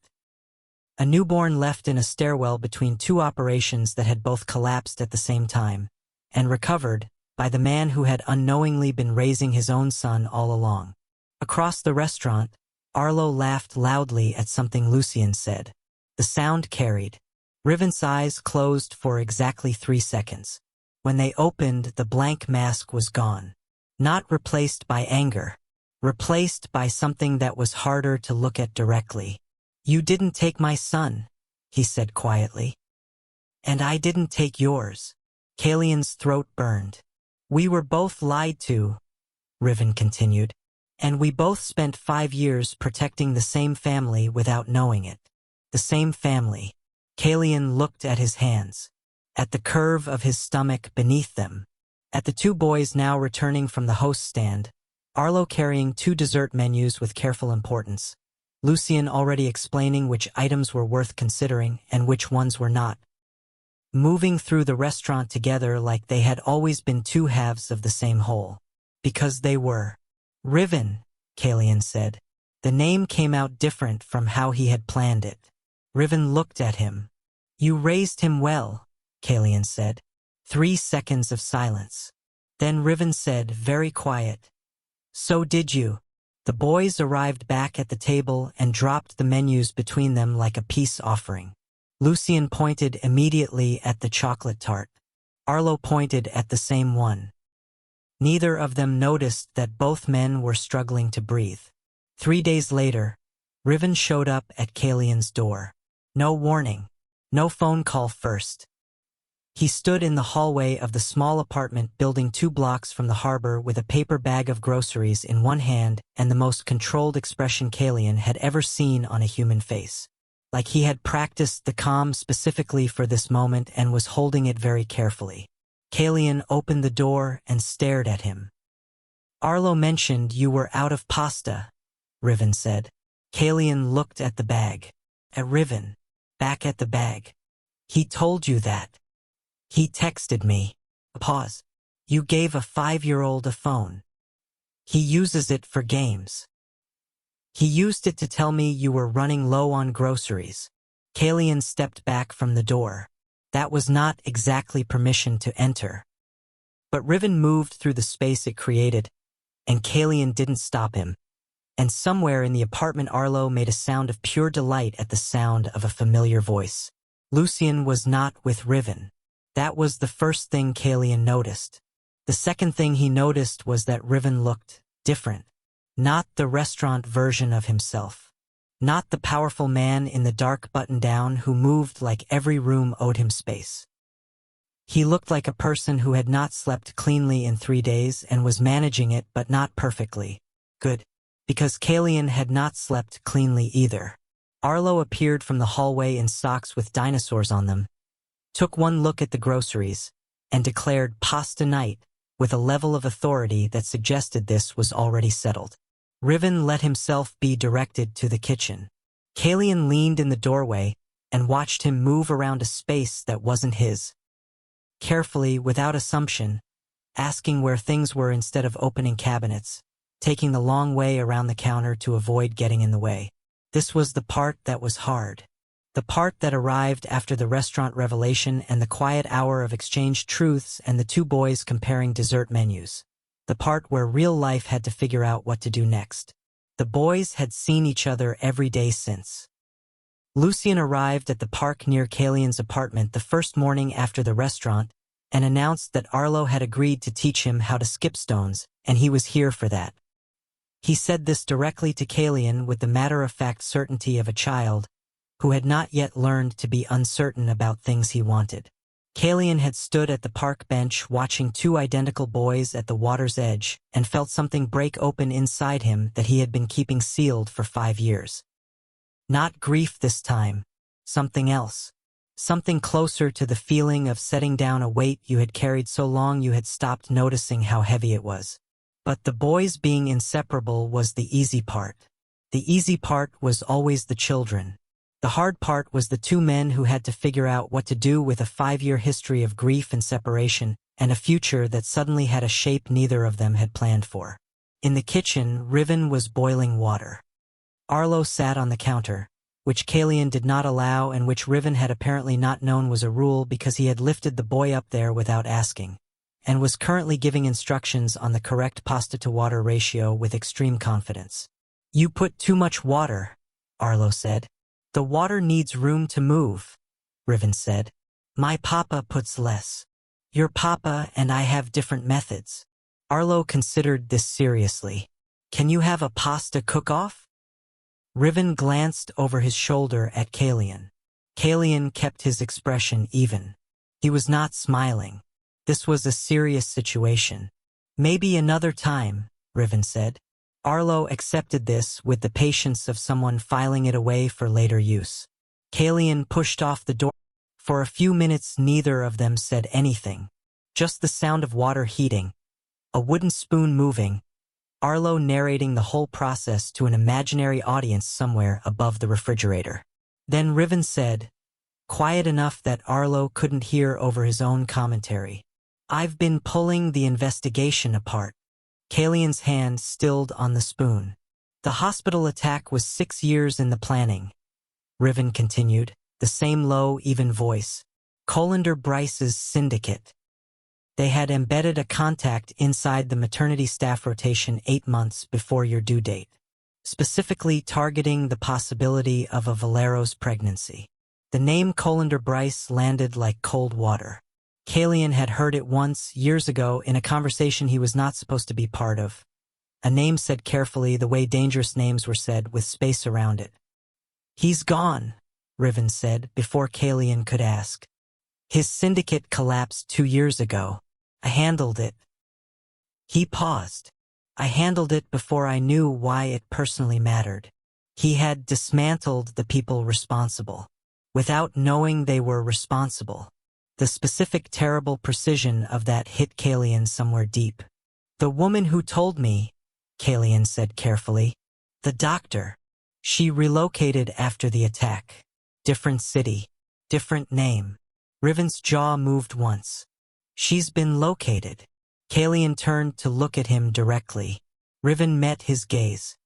A newborn left in a stairwell between 2 operations that had both collapsed at the same time, and recovered by the man who had unknowingly been raising his own son all along. Across the restaurant, Arlo laughed loudly at something Lucian said. The sound carried. Riven's eyes closed for exactly 3 seconds. When they opened, the blank mask was gone. Not replaced by anger. Replaced by something that was harder to look at directly. You didn't take my son, he said quietly. And I didn't take yours. Kalian's throat burned. We were both lied to, Riven continued. And we both spent 5 years protecting the same family without knowing it. The same family. Kalian looked at his hands. At the curve of his stomach beneath them. At the 2 boys now returning from the host stand. Arlo carrying 2 dessert menus with careful importance. Lucien already explaining which items were worth considering and which ones were not. Moving through the restaurant together like they had always been two halves of the same whole. Because they were. Riven, Kalian said. The name came out different from how he had planned it. Riven looked at him. You raised him well, Kalian said. 3 seconds of silence. Then Riven said, very quiet. So did you. The boys arrived back at the table and dropped the menus between them like a peace offering. Lucien pointed immediately at the chocolate tart. Arlo pointed at the same one. Neither of them noticed that both men were struggling to breathe. 3 days later, Riven showed up at Kalian's door. No warning. No phone call first. He stood in the hallway of the small apartment building 2 blocks from the harbor with a paper bag of groceries in one hand and the most controlled expression Kalian had ever seen on a human face. Like he had practiced the calm specifically for this moment and was holding it very carefully. Kalian opened the door and stared at him. Arlo mentioned you were out of pasta, Riven said. Kalian looked at the bag. At Riven. Back at the bag. He told you that. He texted me. A pause. You gave a 5-year-old a phone. He uses it for games. He used it to tell me you were running low on groceries. Kalian stepped back from the door. That was not exactly permission to enter. But Riven moved through the space it created, and Kalian didn't stop him. And somewhere in the apartment Arlo made a sound of pure delight at the sound of a familiar voice. Lucien was not with Riven. That was the first thing Kalian noticed. The second thing he noticed was that Riven looked different. Not the restaurant version of himself. Not the powerful man in the dark button-down who moved like every room owed him space. He looked like a person who had not slept cleanly in 3 days and was managing it but not perfectly. Good. Because Kalian had not slept cleanly either. Arlo appeared from the hallway in socks with dinosaurs on them, took one look at the groceries, and declared pasta night with a level of authority that suggested this was already settled. Riven let himself be directed to the kitchen. Kalian leaned in the doorway and watched him move around a space that wasn't his. Carefully, without assumption, asking where things were instead of opening cabinets, taking the long way around the counter to avoid getting in the way. This was the part that was hard. The part that arrived after the restaurant revelation and the quiet hour of exchanged truths and the 2 boys comparing dessert menus. The part where real life had to figure out what to do next. The boys had seen each other every day since. Lucien arrived at the park near Kalian's apartment the first morning after the restaurant and announced that Arlo had agreed to teach him how to skip stones, and he was here for that. He said this directly to Kalian with the matter-of-fact certainty of a child who had not yet learned to be uncertain about things he wanted. Kalian had stood at the park bench watching 2 identical boys at the water's edge and felt something break open inside him that he had been keeping sealed for 5 years. Not grief this time, something else. Something closer to the feeling of setting down a weight you had carried so long you had stopped noticing how heavy it was. But the boys being inseparable was the easy part. The easy part was always the children. The hard part was the 2 men who had to figure out what to do with a 5-year history of grief and separation, and a future that suddenly had a shape neither of them had planned for. In the kitchen, Riven was boiling water. Arlo sat on the counter, which Kalian did not allow and which Riven had apparently not known was a rule because he had lifted the boy up there without asking, and was currently giving instructions on the correct pasta-to-water ratio with extreme confidence. You put too much water, Arlo said. The water needs room to move, Riven said. My papa puts less. Your papa and I have different methods. Arlo considered this seriously. Can you have a pasta cook-off? Riven glanced over his shoulder at Kalian. Kalian kept his expression even. He was not smiling. This was a serious situation. Maybe another time, Riven said. Arlo accepted this with the patience of someone filing it away for later use. Kalian pushed off the door. For a few minutes neither of them said anything. Just the sound of water heating, a wooden spoon moving, Arlo narrating the whole process to an imaginary audience somewhere above the refrigerator. Then Riven said, quiet enough that Arlo couldn't hear over his own commentary, "I've been pulling the investigation apart." Kalian's hand stilled on the spoon. "The hospital attack was 6 years in the planning," Riven continued, the same low, even voice. "Colander Bryce's syndicate. They had embedded a contact inside the maternity staff rotation 8 months before your due date, specifically targeting the possibility of a Valero's pregnancy. The name Colander Bryce landed like cold water. Kalian had heard it once, years ago, in a conversation he was not supposed to be part of. A name said carefully, the way dangerous names were said, with space around it. "He's gone," Riven said, before Kalian could ask. "His syndicate collapsed 2 years ago. I handled it." He paused. "I handled it before I knew why it personally mattered." He had dismantled the people responsible, without knowing they were responsible. The specific terrible precision of that hit Kalian somewhere deep. "The woman who told me," Kalian said carefully. "The doctor. She relocated after the attack. Different city. Different name." Riven's jaw moved once. "She's been located." Kalian turned to look at him directly. Riven met his gaze.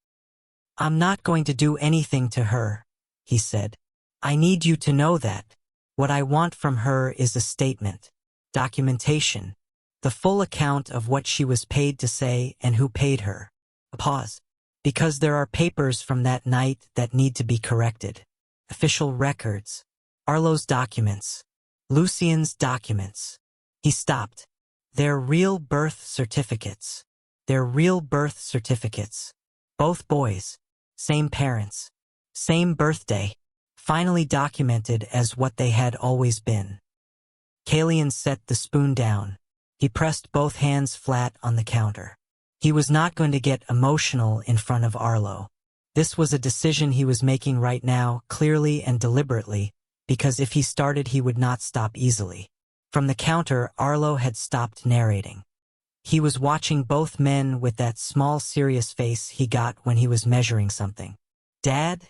"I'm not going to do anything to her," he said. "I need you to know that. What I want from her is a statement. Documentation. The full account of what she was paid to say and who paid her." A pause. "Because there are papers from that night that need to be corrected. Official records. Arlo's documents. Lucien's documents." He stopped. "They're real birth certificates. They're real birth certificates. Both boys. Same parents. Same birthday. Finally documented as what they had always been." Kalian set the spoon down. He pressed both hands flat on the counter. He was not going to get emotional in front of Arlo. This was a decision he was making right now, clearly and deliberately, because if he started he would not stop easily. From the counter, Arlo had stopped narrating. He was watching both men with that small serious face he got when he was measuring something. "Dad?"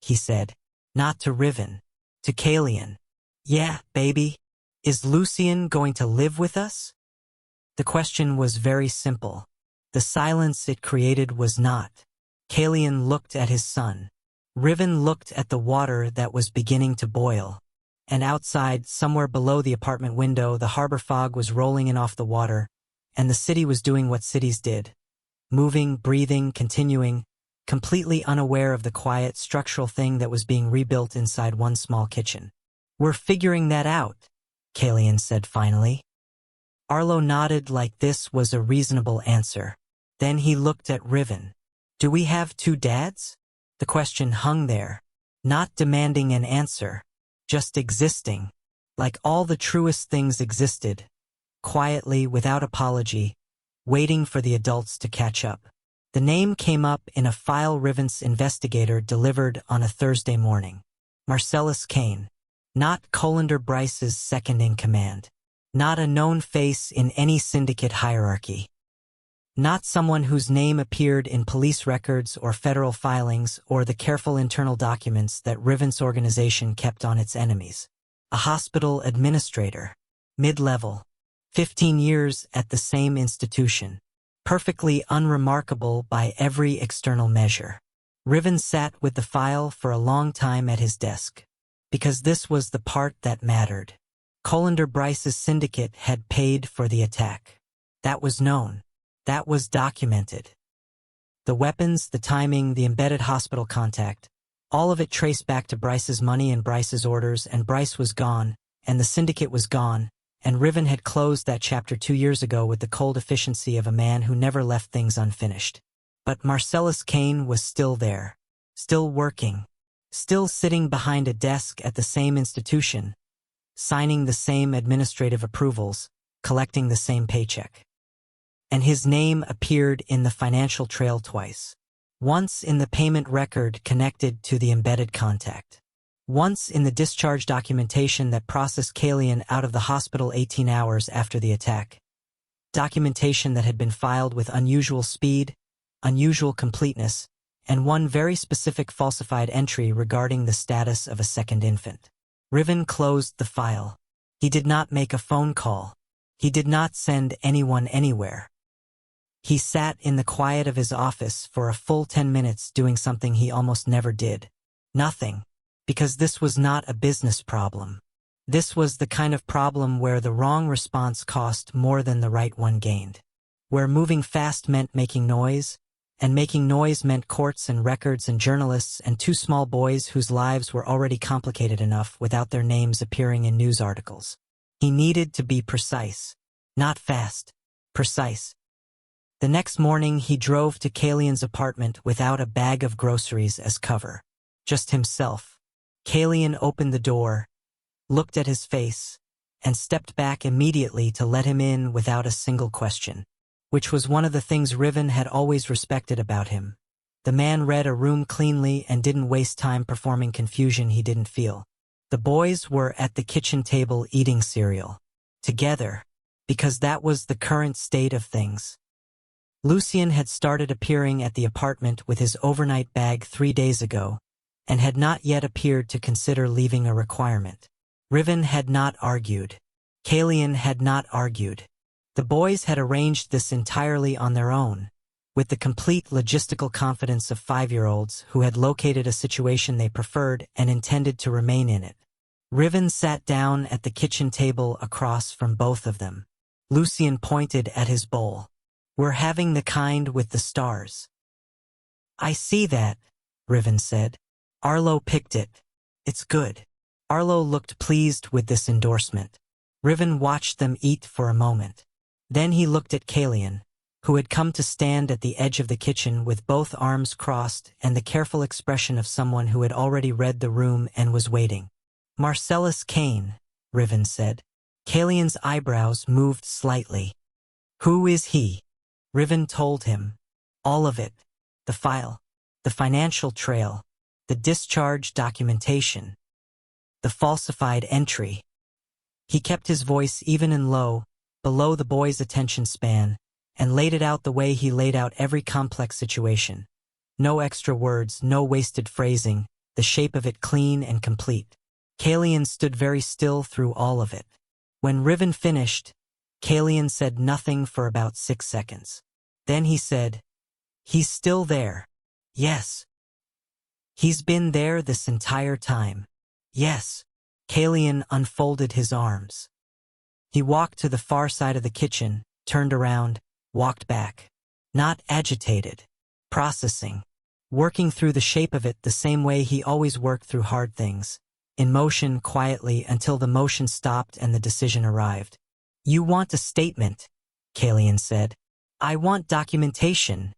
he said. Not to Riven. To Kalian. "Yeah, baby. Is Lucien going to live with us?" The question was very simple. The silence it created was not. Kalian looked at his son. Riven looked at the water that was beginning to boil. And outside, somewhere below the apartment window, the harbor fog was rolling in off the water, and the city was doing what cities did. Moving, breathing, continuing, completely unaware of the quiet, structural thing that was being rebuilt inside one small kitchen. "We're figuring that out," Kalian said finally. Arlo nodded like this was a reasonable answer. Then he looked at Riven. "Do we have 2 dads?" The question hung there, not demanding an answer, just existing, like all the truest things existed, quietly, without apology, waiting for the adults to catch up. The name came up in a file Riven's investigator delivered on a Thursday morning. Marcellus Kane. Not Colander Bryce's second-in-command. Not a known face in any syndicate hierarchy. Not someone whose name appeared in police records or federal filings or the careful internal documents that Riven's organization kept on its enemies. A hospital administrator. Mid-level. 15 years at the same institution. Perfectly unremarkable by every external measure. Riven sat with the file for a long time at his desk. Because this was the part that mattered. Colander Bryce's syndicate had paid for the attack. That was known. That was documented. The weapons, the timing, the embedded hospital contact, all of it traced back to Bryce's money and Bryce's orders, and Bryce was gone, and the syndicate was gone, and Riven had closed that chapter 2 years ago with the cold efficiency of a man who never left things unfinished. But Marcellus Kane was still there, still working, still sitting behind a desk at the same institution, signing the same administrative approvals, collecting the same paycheck. And his name appeared in the financial trail twice. Once in the payment record connected to the embedded contact. Once in the discharge documentation that processed Kalian out of the hospital 18 hours after the attack. Documentation that had been filed with unusual speed, unusual completeness, and one very specific falsified entry regarding the status of a second infant. Riven closed the file. He did not make a phone call. He did not send anyone anywhere. He sat in the quiet of his office for a full 10 minutes doing something he almost never did. Nothing. Because this was not a business problem. This was the kind of problem where the wrong response cost more than the right one gained. Where moving fast meant making noise, and making noise meant courts and records and journalists and two small boys whose lives were already complicated enough without their names appearing in news articles. He needed to be precise. Not fast. Precise. The next morning he drove to Kalian's apartment without a bag of groceries as cover. Just himself. Kalian opened the door, looked at his face, and stepped back immediately to let him in without a single question. Which was one of the things Riven had always respected about him. The man read a room cleanly and didn't waste time performing confusion he didn't feel. The boys were at the kitchen table eating cereal. Together. Because that was the current state of things. Lucien had started appearing at the apartment with his overnight bag 3 days ago, and had not yet appeared to consider leaving a requirement. Riven had not argued. Kalian had not argued. The boys had arranged this entirely on their own, with the complete logistical confidence of 5-year-olds who had located a situation they preferred and intended to remain in it. Riven sat down at the kitchen table across from both of them. Lucien pointed at his bowl. "We're having the kind with the stars." "I see that," Riven said. "Arlo picked it. It's good." Arlo looked pleased with this endorsement. Riven watched them eat for a moment. Then he looked at Kalian, who had come to stand at the edge of the kitchen with both arms crossed and the careful expression of someone who had already read the room and was waiting. "Marcellus Kane," Riven said. Kalian's eyebrows moved slightly. "Who is he?" Riven told him. All of it. The file. The financial trail. The discharge documentation. The falsified entry. He kept his voice even and low, below the boy's attention span, and laid it out the way he laid out every complex situation. No extra words, no wasted phrasing, the shape of it clean and complete. Kalian stood very still through all of it. When Riven finished, Kalian said nothing for about 6 seconds. Then he said, "He's still there." "Yes." "He's been there this entire time." "Yes." Kalian unfolded his arms. He walked to the far side of the kitchen, turned around, walked back. Not agitated. Processing. Working through the shape of it the same way he always worked through hard things. In motion, quietly, until the motion stopped and the decision arrived. "You want a statement," Kalian said. "I want documentation,"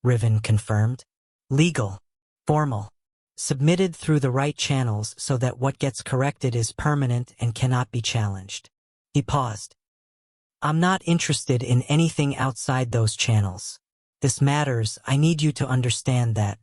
Riven confirmed. "Legal. Formal. Submitted through the right channels so that what gets corrected is permanent and cannot be challenged." He paused. "I'm not interested in anything outside those channels. This matters. I need you to understand that.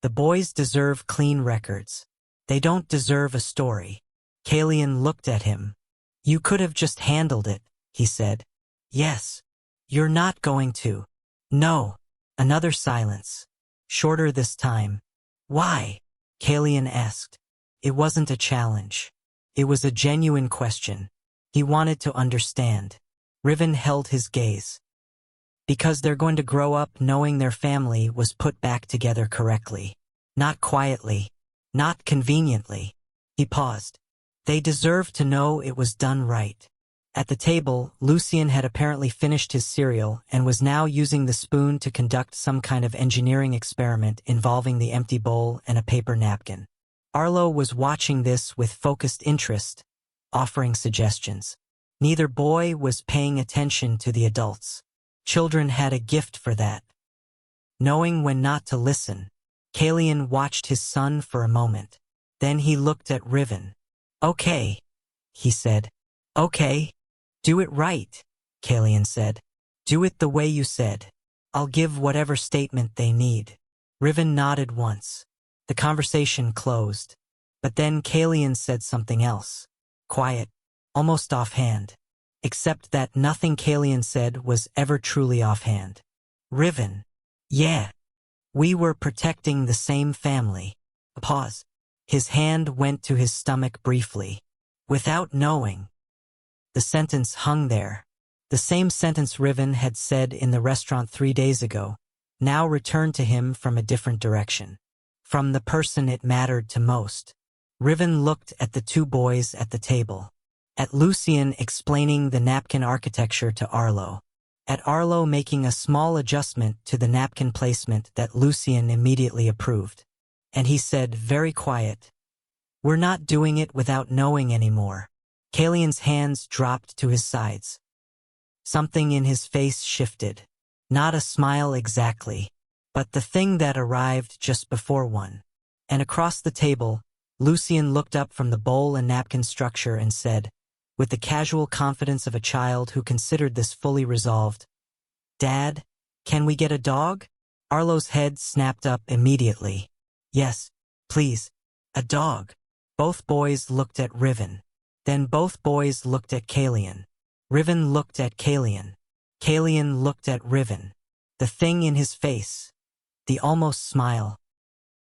The boys deserve clean records. They don't deserve a story." Kalian looked at him. "You could have just handled it," he said. "Yes." "You're not going to." "No." Another silence. Shorter this time. "Why?" Kalian asked. It wasn't a challenge. It was a genuine question. He wanted to understand. Riven held his gaze. "Because they're going to grow up knowing their family was put back together correctly. Not quietly. Not conveniently." He paused. "They deserve to know it was done right." At the table, Lucien had apparently finished his cereal and was now using the spoon to conduct some kind of engineering experiment involving the empty bowl and a paper napkin. Arlo was watching this with focused interest, offering suggestions. Neither boy was paying attention to the adults. Children had a gift for that. Knowing when not to listen, Kalian watched his son for a moment. Then he looked at Riven. "Okay," he said. "Okay. Do it right," Kalian said. "Do it the way you said. I'll give whatever statement they need." Riven nodded once. The conversation closed. But then Kalian said something else. Quiet. Almost offhand. Except that nothing Kalian said was ever truly offhand. "Riven." "Yeah." We were protecting the same family. A pause. His hand went to his stomach briefly. Without knowing. The sentence hung there. The same sentence Riven had said in the restaurant 3 days ago, now returned to him from a different direction. From the person it mattered to most. Riven looked at the two boys at the table. At Lucien explaining the napkin architecture to Arlo. At Arlo making a small adjustment to the napkin placement that Lucien immediately approved. And he said, very quiet, "We're not doing it without knowing anymore." Kalian's hands dropped to his sides. Something in his face shifted. Not a smile exactly, but the thing that arrived just before one. And across the table, Lucien looked up from the bowl and napkin structure and said, with the casual confidence of a child who considered this fully resolved, "Dad, can we get a dog?" Arlo's head snapped up immediately. "Yes, please, a dog." Both boys looked at Riven. Then both boys looked at Kalian. Riven looked at Kalian. Kalian looked at Riven. The thing in his face, the almost smile,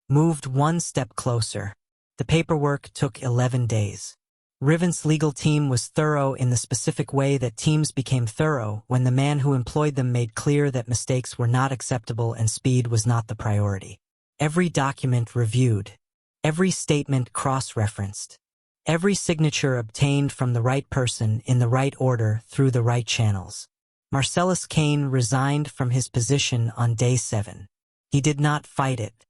moved one step closer. The paperwork took 11 days. Riven's legal team was thorough in the specific way that teams became thorough when the man who employed them made clear that mistakes were not acceptable and speed was not the priority. Every document reviewed. Every statement cross-referenced. Every signature obtained from the right person in the right order through the right channels. Marcellus Kane resigned from his position on day 7. He did not fight it.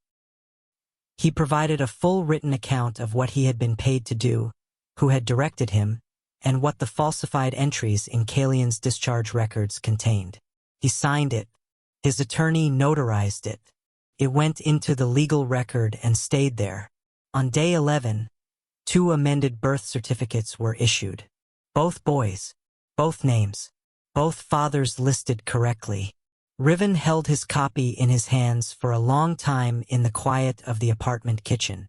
He provided a full written account of what he had been paid to do, who had directed him, and what the falsified entries in Kalian's discharge records contained. He signed it. His attorney notarized it. It went into the legal record and stayed there. On day 11, 2 amended birth certificates were issued. Both boys, both names, both fathers listed correctly. Riven held his copy in his hands for a long time in the quiet of the apartment kitchen.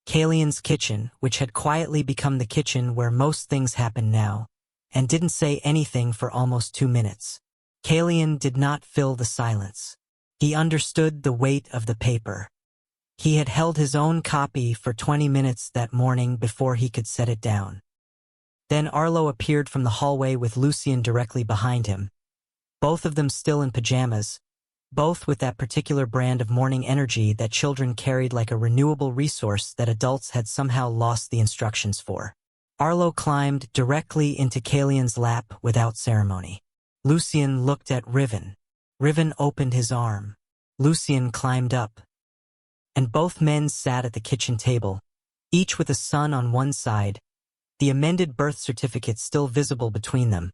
Kalian's kitchen, which had quietly become the kitchen where most things happen now, and didn't say anything for almost 2 minutes. Kalian did not fill the silence. He understood the weight of the paper. He had held his own copy for 20 minutes that morning before he could set it down. Then Arlo appeared from the hallway with Lucien directly behind him, both of them still in pajamas, both with that particular brand of morning energy that children carried like a renewable resource that adults had somehow lost the instructions for. Arlo climbed directly into Kalian's lap without ceremony. Lucien looked at Riven. Riven opened his arm. Lucien climbed up. And both men sat at the kitchen table, each with a son on one side, the amended birth certificate still visible between them,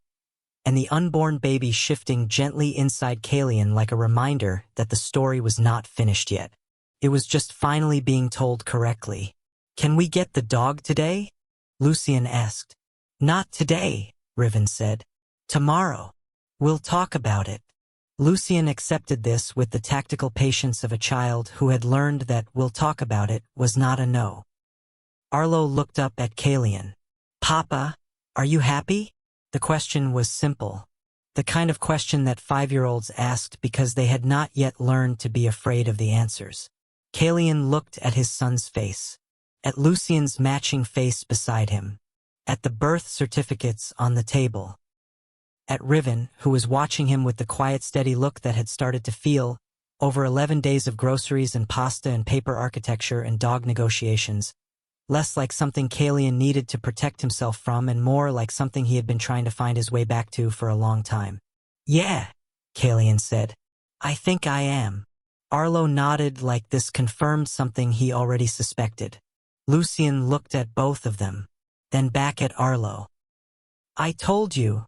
and the unborn baby shifting gently inside Kalian like a reminder that the story was not finished yet. It was just finally being told correctly. "Can we get the dog today?" Lucien asked. "Not today," Riven said. "Tomorrow. We'll talk about it." Lucien accepted this with the tactical patience of a child who had learned that "we'll talk about it" was not a no. Arlo looked up at Kalian. "Papa, are you happy?" The question was simple. The kind of question that 5-year-olds asked because they had not yet learned to be afraid of the answers. Kalian looked at his son's face, at Lucien's matching face beside him, at the birth certificates on the table, at Riven, who was watching him with the quiet, steady look that had started to feel, over 11 days of groceries and pasta and paper architecture and dog negotiations, less like something Kalian needed to protect himself from and more like something he had been trying to find his way back to for a long time. "Yeah," Kalian said. "I think I am." Arlo nodded like this confirmed something he already suspected. Lucien looked at both of them, then back at Arlo. "I told you,"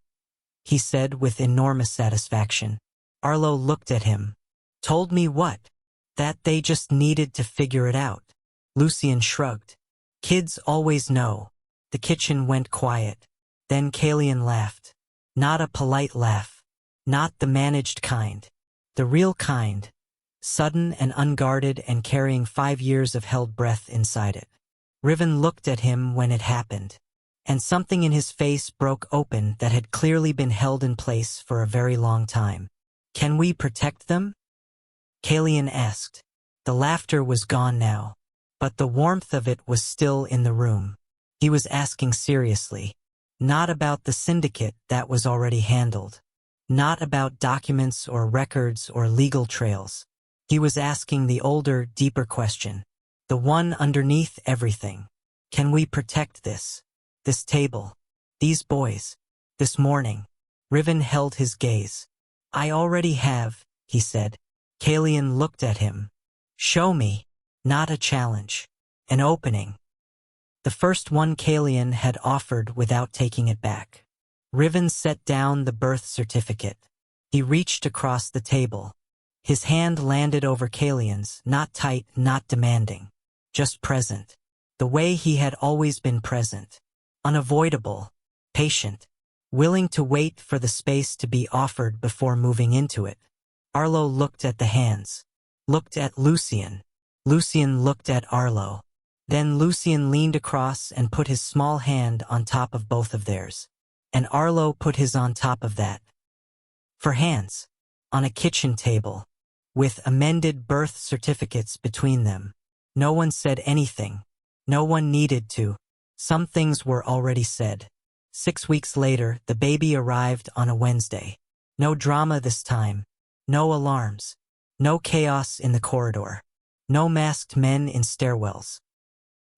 he said with enormous satisfaction. Arlo looked at him. "Told me what?" "That they just needed to figure it out." Lucien shrugged. "Kids always know." The kitchen went quiet. Then Kalian laughed. Not a polite laugh. Not the managed kind. The real kind. Sudden and unguarded and carrying 5 years of held breath inside it. Riven looked at him when it happened. And something in his face broke open that had clearly been held in place for a very long time. "Can we protect them?" Kalian asked. The laughter was gone now, but the warmth of it was still in the room. He was asking seriously. Not about the syndicate that was already handled. Not about documents or records or legal trails. He was asking the older, deeper question. The one underneath everything. Can we protect this? This table? These boys? This morning? Riven held his gaze. I already have, he said. Kalian looked at him. Show me. Not a challenge. An opening. The first one Kalian had offered without taking it back. Riven set down the birth certificate. He reached across the table. His hand landed over Kalian's, not tight, not demanding. Just present. The way he had always been present. Unavoidable. Patient. Willing to wait for the space to be offered before moving into it. Arlo looked at the hands. Looked at Lucien. Lucien looked at Arlo. Then Lucien leaned across and put his small hand on top of both of theirs. And Arlo put his on top of that. For hands. On a kitchen table. With amended birth certificates between them. No one said anything. No one needed to. Some things were already said. 6 weeks later, the baby arrived on a Wednesday. No drama this time. No alarms. No chaos in the corridor. No masked men in stairwells.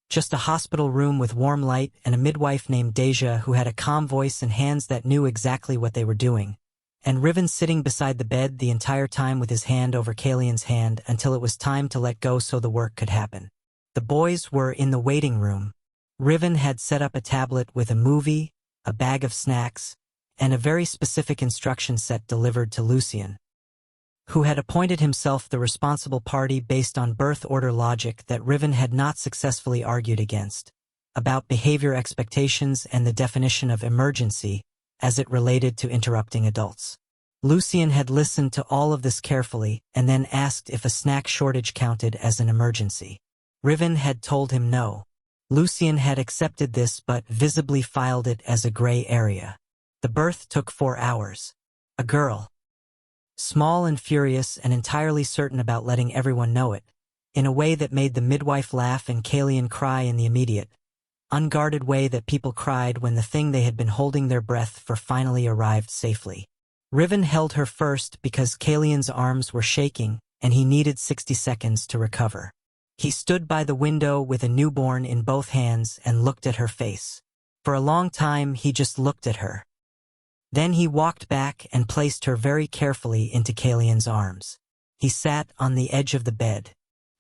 Just a hospital room with warm light and a midwife named Deja who had a calm voice and hands that knew exactly what they were doing. And Riven sitting beside the bed the entire time with his hand over Kalian's hand until it was time to let go so the work could happen. The boys were in the waiting room. Riven had set up a tablet with a movie, a bag of snacks, and a very specific instruction set delivered to Lucien, who had appointed himself the responsible party based on birth order logic that Riven had not successfully argued against, about behavior expectations and the definition of emergency as it related to interrupting adults. Lucien had listened to all of this carefully and then asked if a snack shortage counted as an emergency. Riven had told him no. Lucien had accepted this but visibly filed it as a gray area. The birth took 4 hours. A girl. Small and furious and entirely certain about letting everyone know it, in a way that made the midwife laugh and Kalian cry in the immediate, unguarded way that people cried when the thing they had been holding their breath for finally arrived safely. Riven held her first because Kalian's arms were shaking and he needed 60 seconds to recover. He stood by the window with a newborn in both hands and looked at her face. For a long time he just looked at her. Then he walked back and placed her very carefully into Kalian's arms. He sat on the edge of the bed,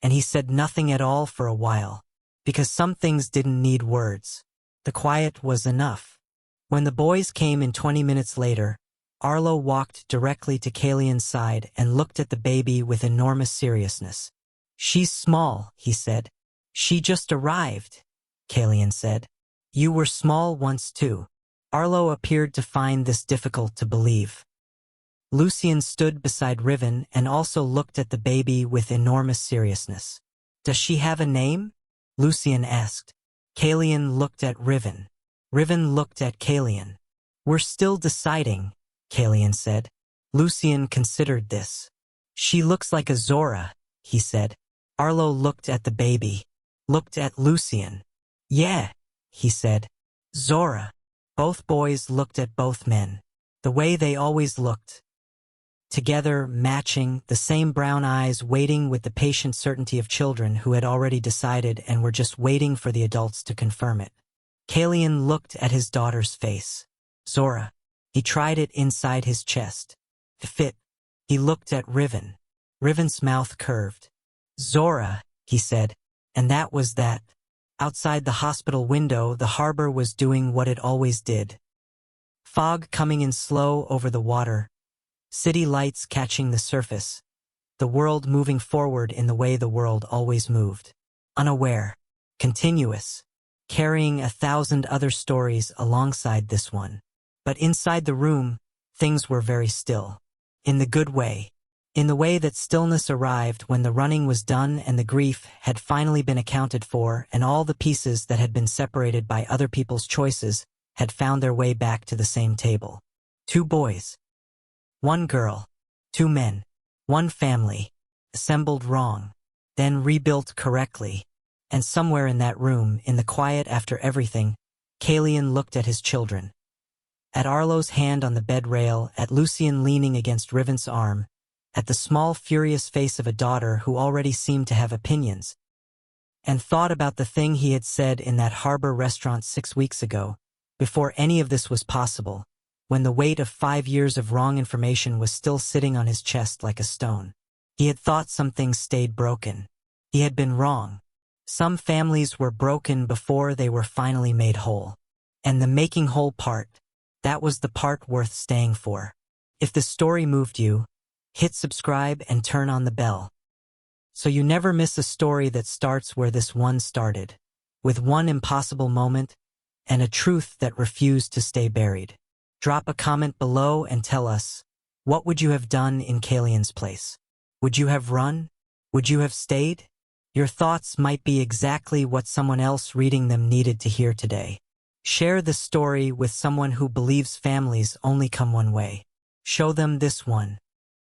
and he said nothing at all for a while, because some things didn't need words. The quiet was enough. When the boys came in 20 minutes later, Arlo walked directly to Kalian's side and looked at the baby with enormous seriousness. She's small, he said. She just arrived, Kalian said. You were small once too. Arlo appeared to find this difficult to believe. Lucien stood beside Riven and also looked at the baby with enormous seriousness. Does she have a name? Lucien asked. Kalian looked at Riven. Riven looked at Kalian. We're still deciding, Kalian said. Lucien considered this. She looks like a Zora, he said. Arlo looked at the baby. Looked at Lucien. Yeah, he said. Zora. Both boys looked at both men. The way they always looked. Together, matching, the same brown eyes waiting with the patient certainty of children who had already decided and were just waiting for the adults to confirm it. Kalian looked at his daughter's face. Zora. He tried it inside his chest. To fit. He looked at Riven. Riven's mouth curved. Zora, he said. And that was that. Outside the hospital window, the harbor was doing what it always did. Fog coming in slow over the water. City lights catching the surface. The world moving forward in the way the world always moved. Unaware. Continuous. Carrying 1,000 other stories alongside this one. But inside the room, things were very still. In the good way. In the way that stillness arrived when the running was done and the grief had finally been accounted for and all the pieces that had been separated by other people's choices had found their way back to the same table. 2 boys. 1 girl. 2 men. 1 family. assembled wrong, then rebuilt correctly. And somewhere in that room, in the quiet after everything, Kalian looked at his children. At Arlo's hand on the bed rail, at Lucien leaning against Riven's arm, at the small furious face of a daughter who already seemed to have opinions, and thought about the thing he had said in that harbor restaurant 6 weeks ago, before any of this was possible, when the weight of 5 years of wrong information was still sitting on his chest like a stone. He had thought some things stayed broken. He had been wrong. Some families were broken before they were finally made whole. And the making whole part, that was the part worth staying for. If the story moved you, hit subscribe and turn on the bell, so you never miss a story that starts where this one started, with one impossible moment and a truth that refused to stay buried. Drop a comment below and tell us, what would you have done in Kalian's place? Would you have run? Would you have stayed? Your thoughts might be exactly what someone else reading them needed to hear today. Share the story with someone who believes families only come one way. Show them this one.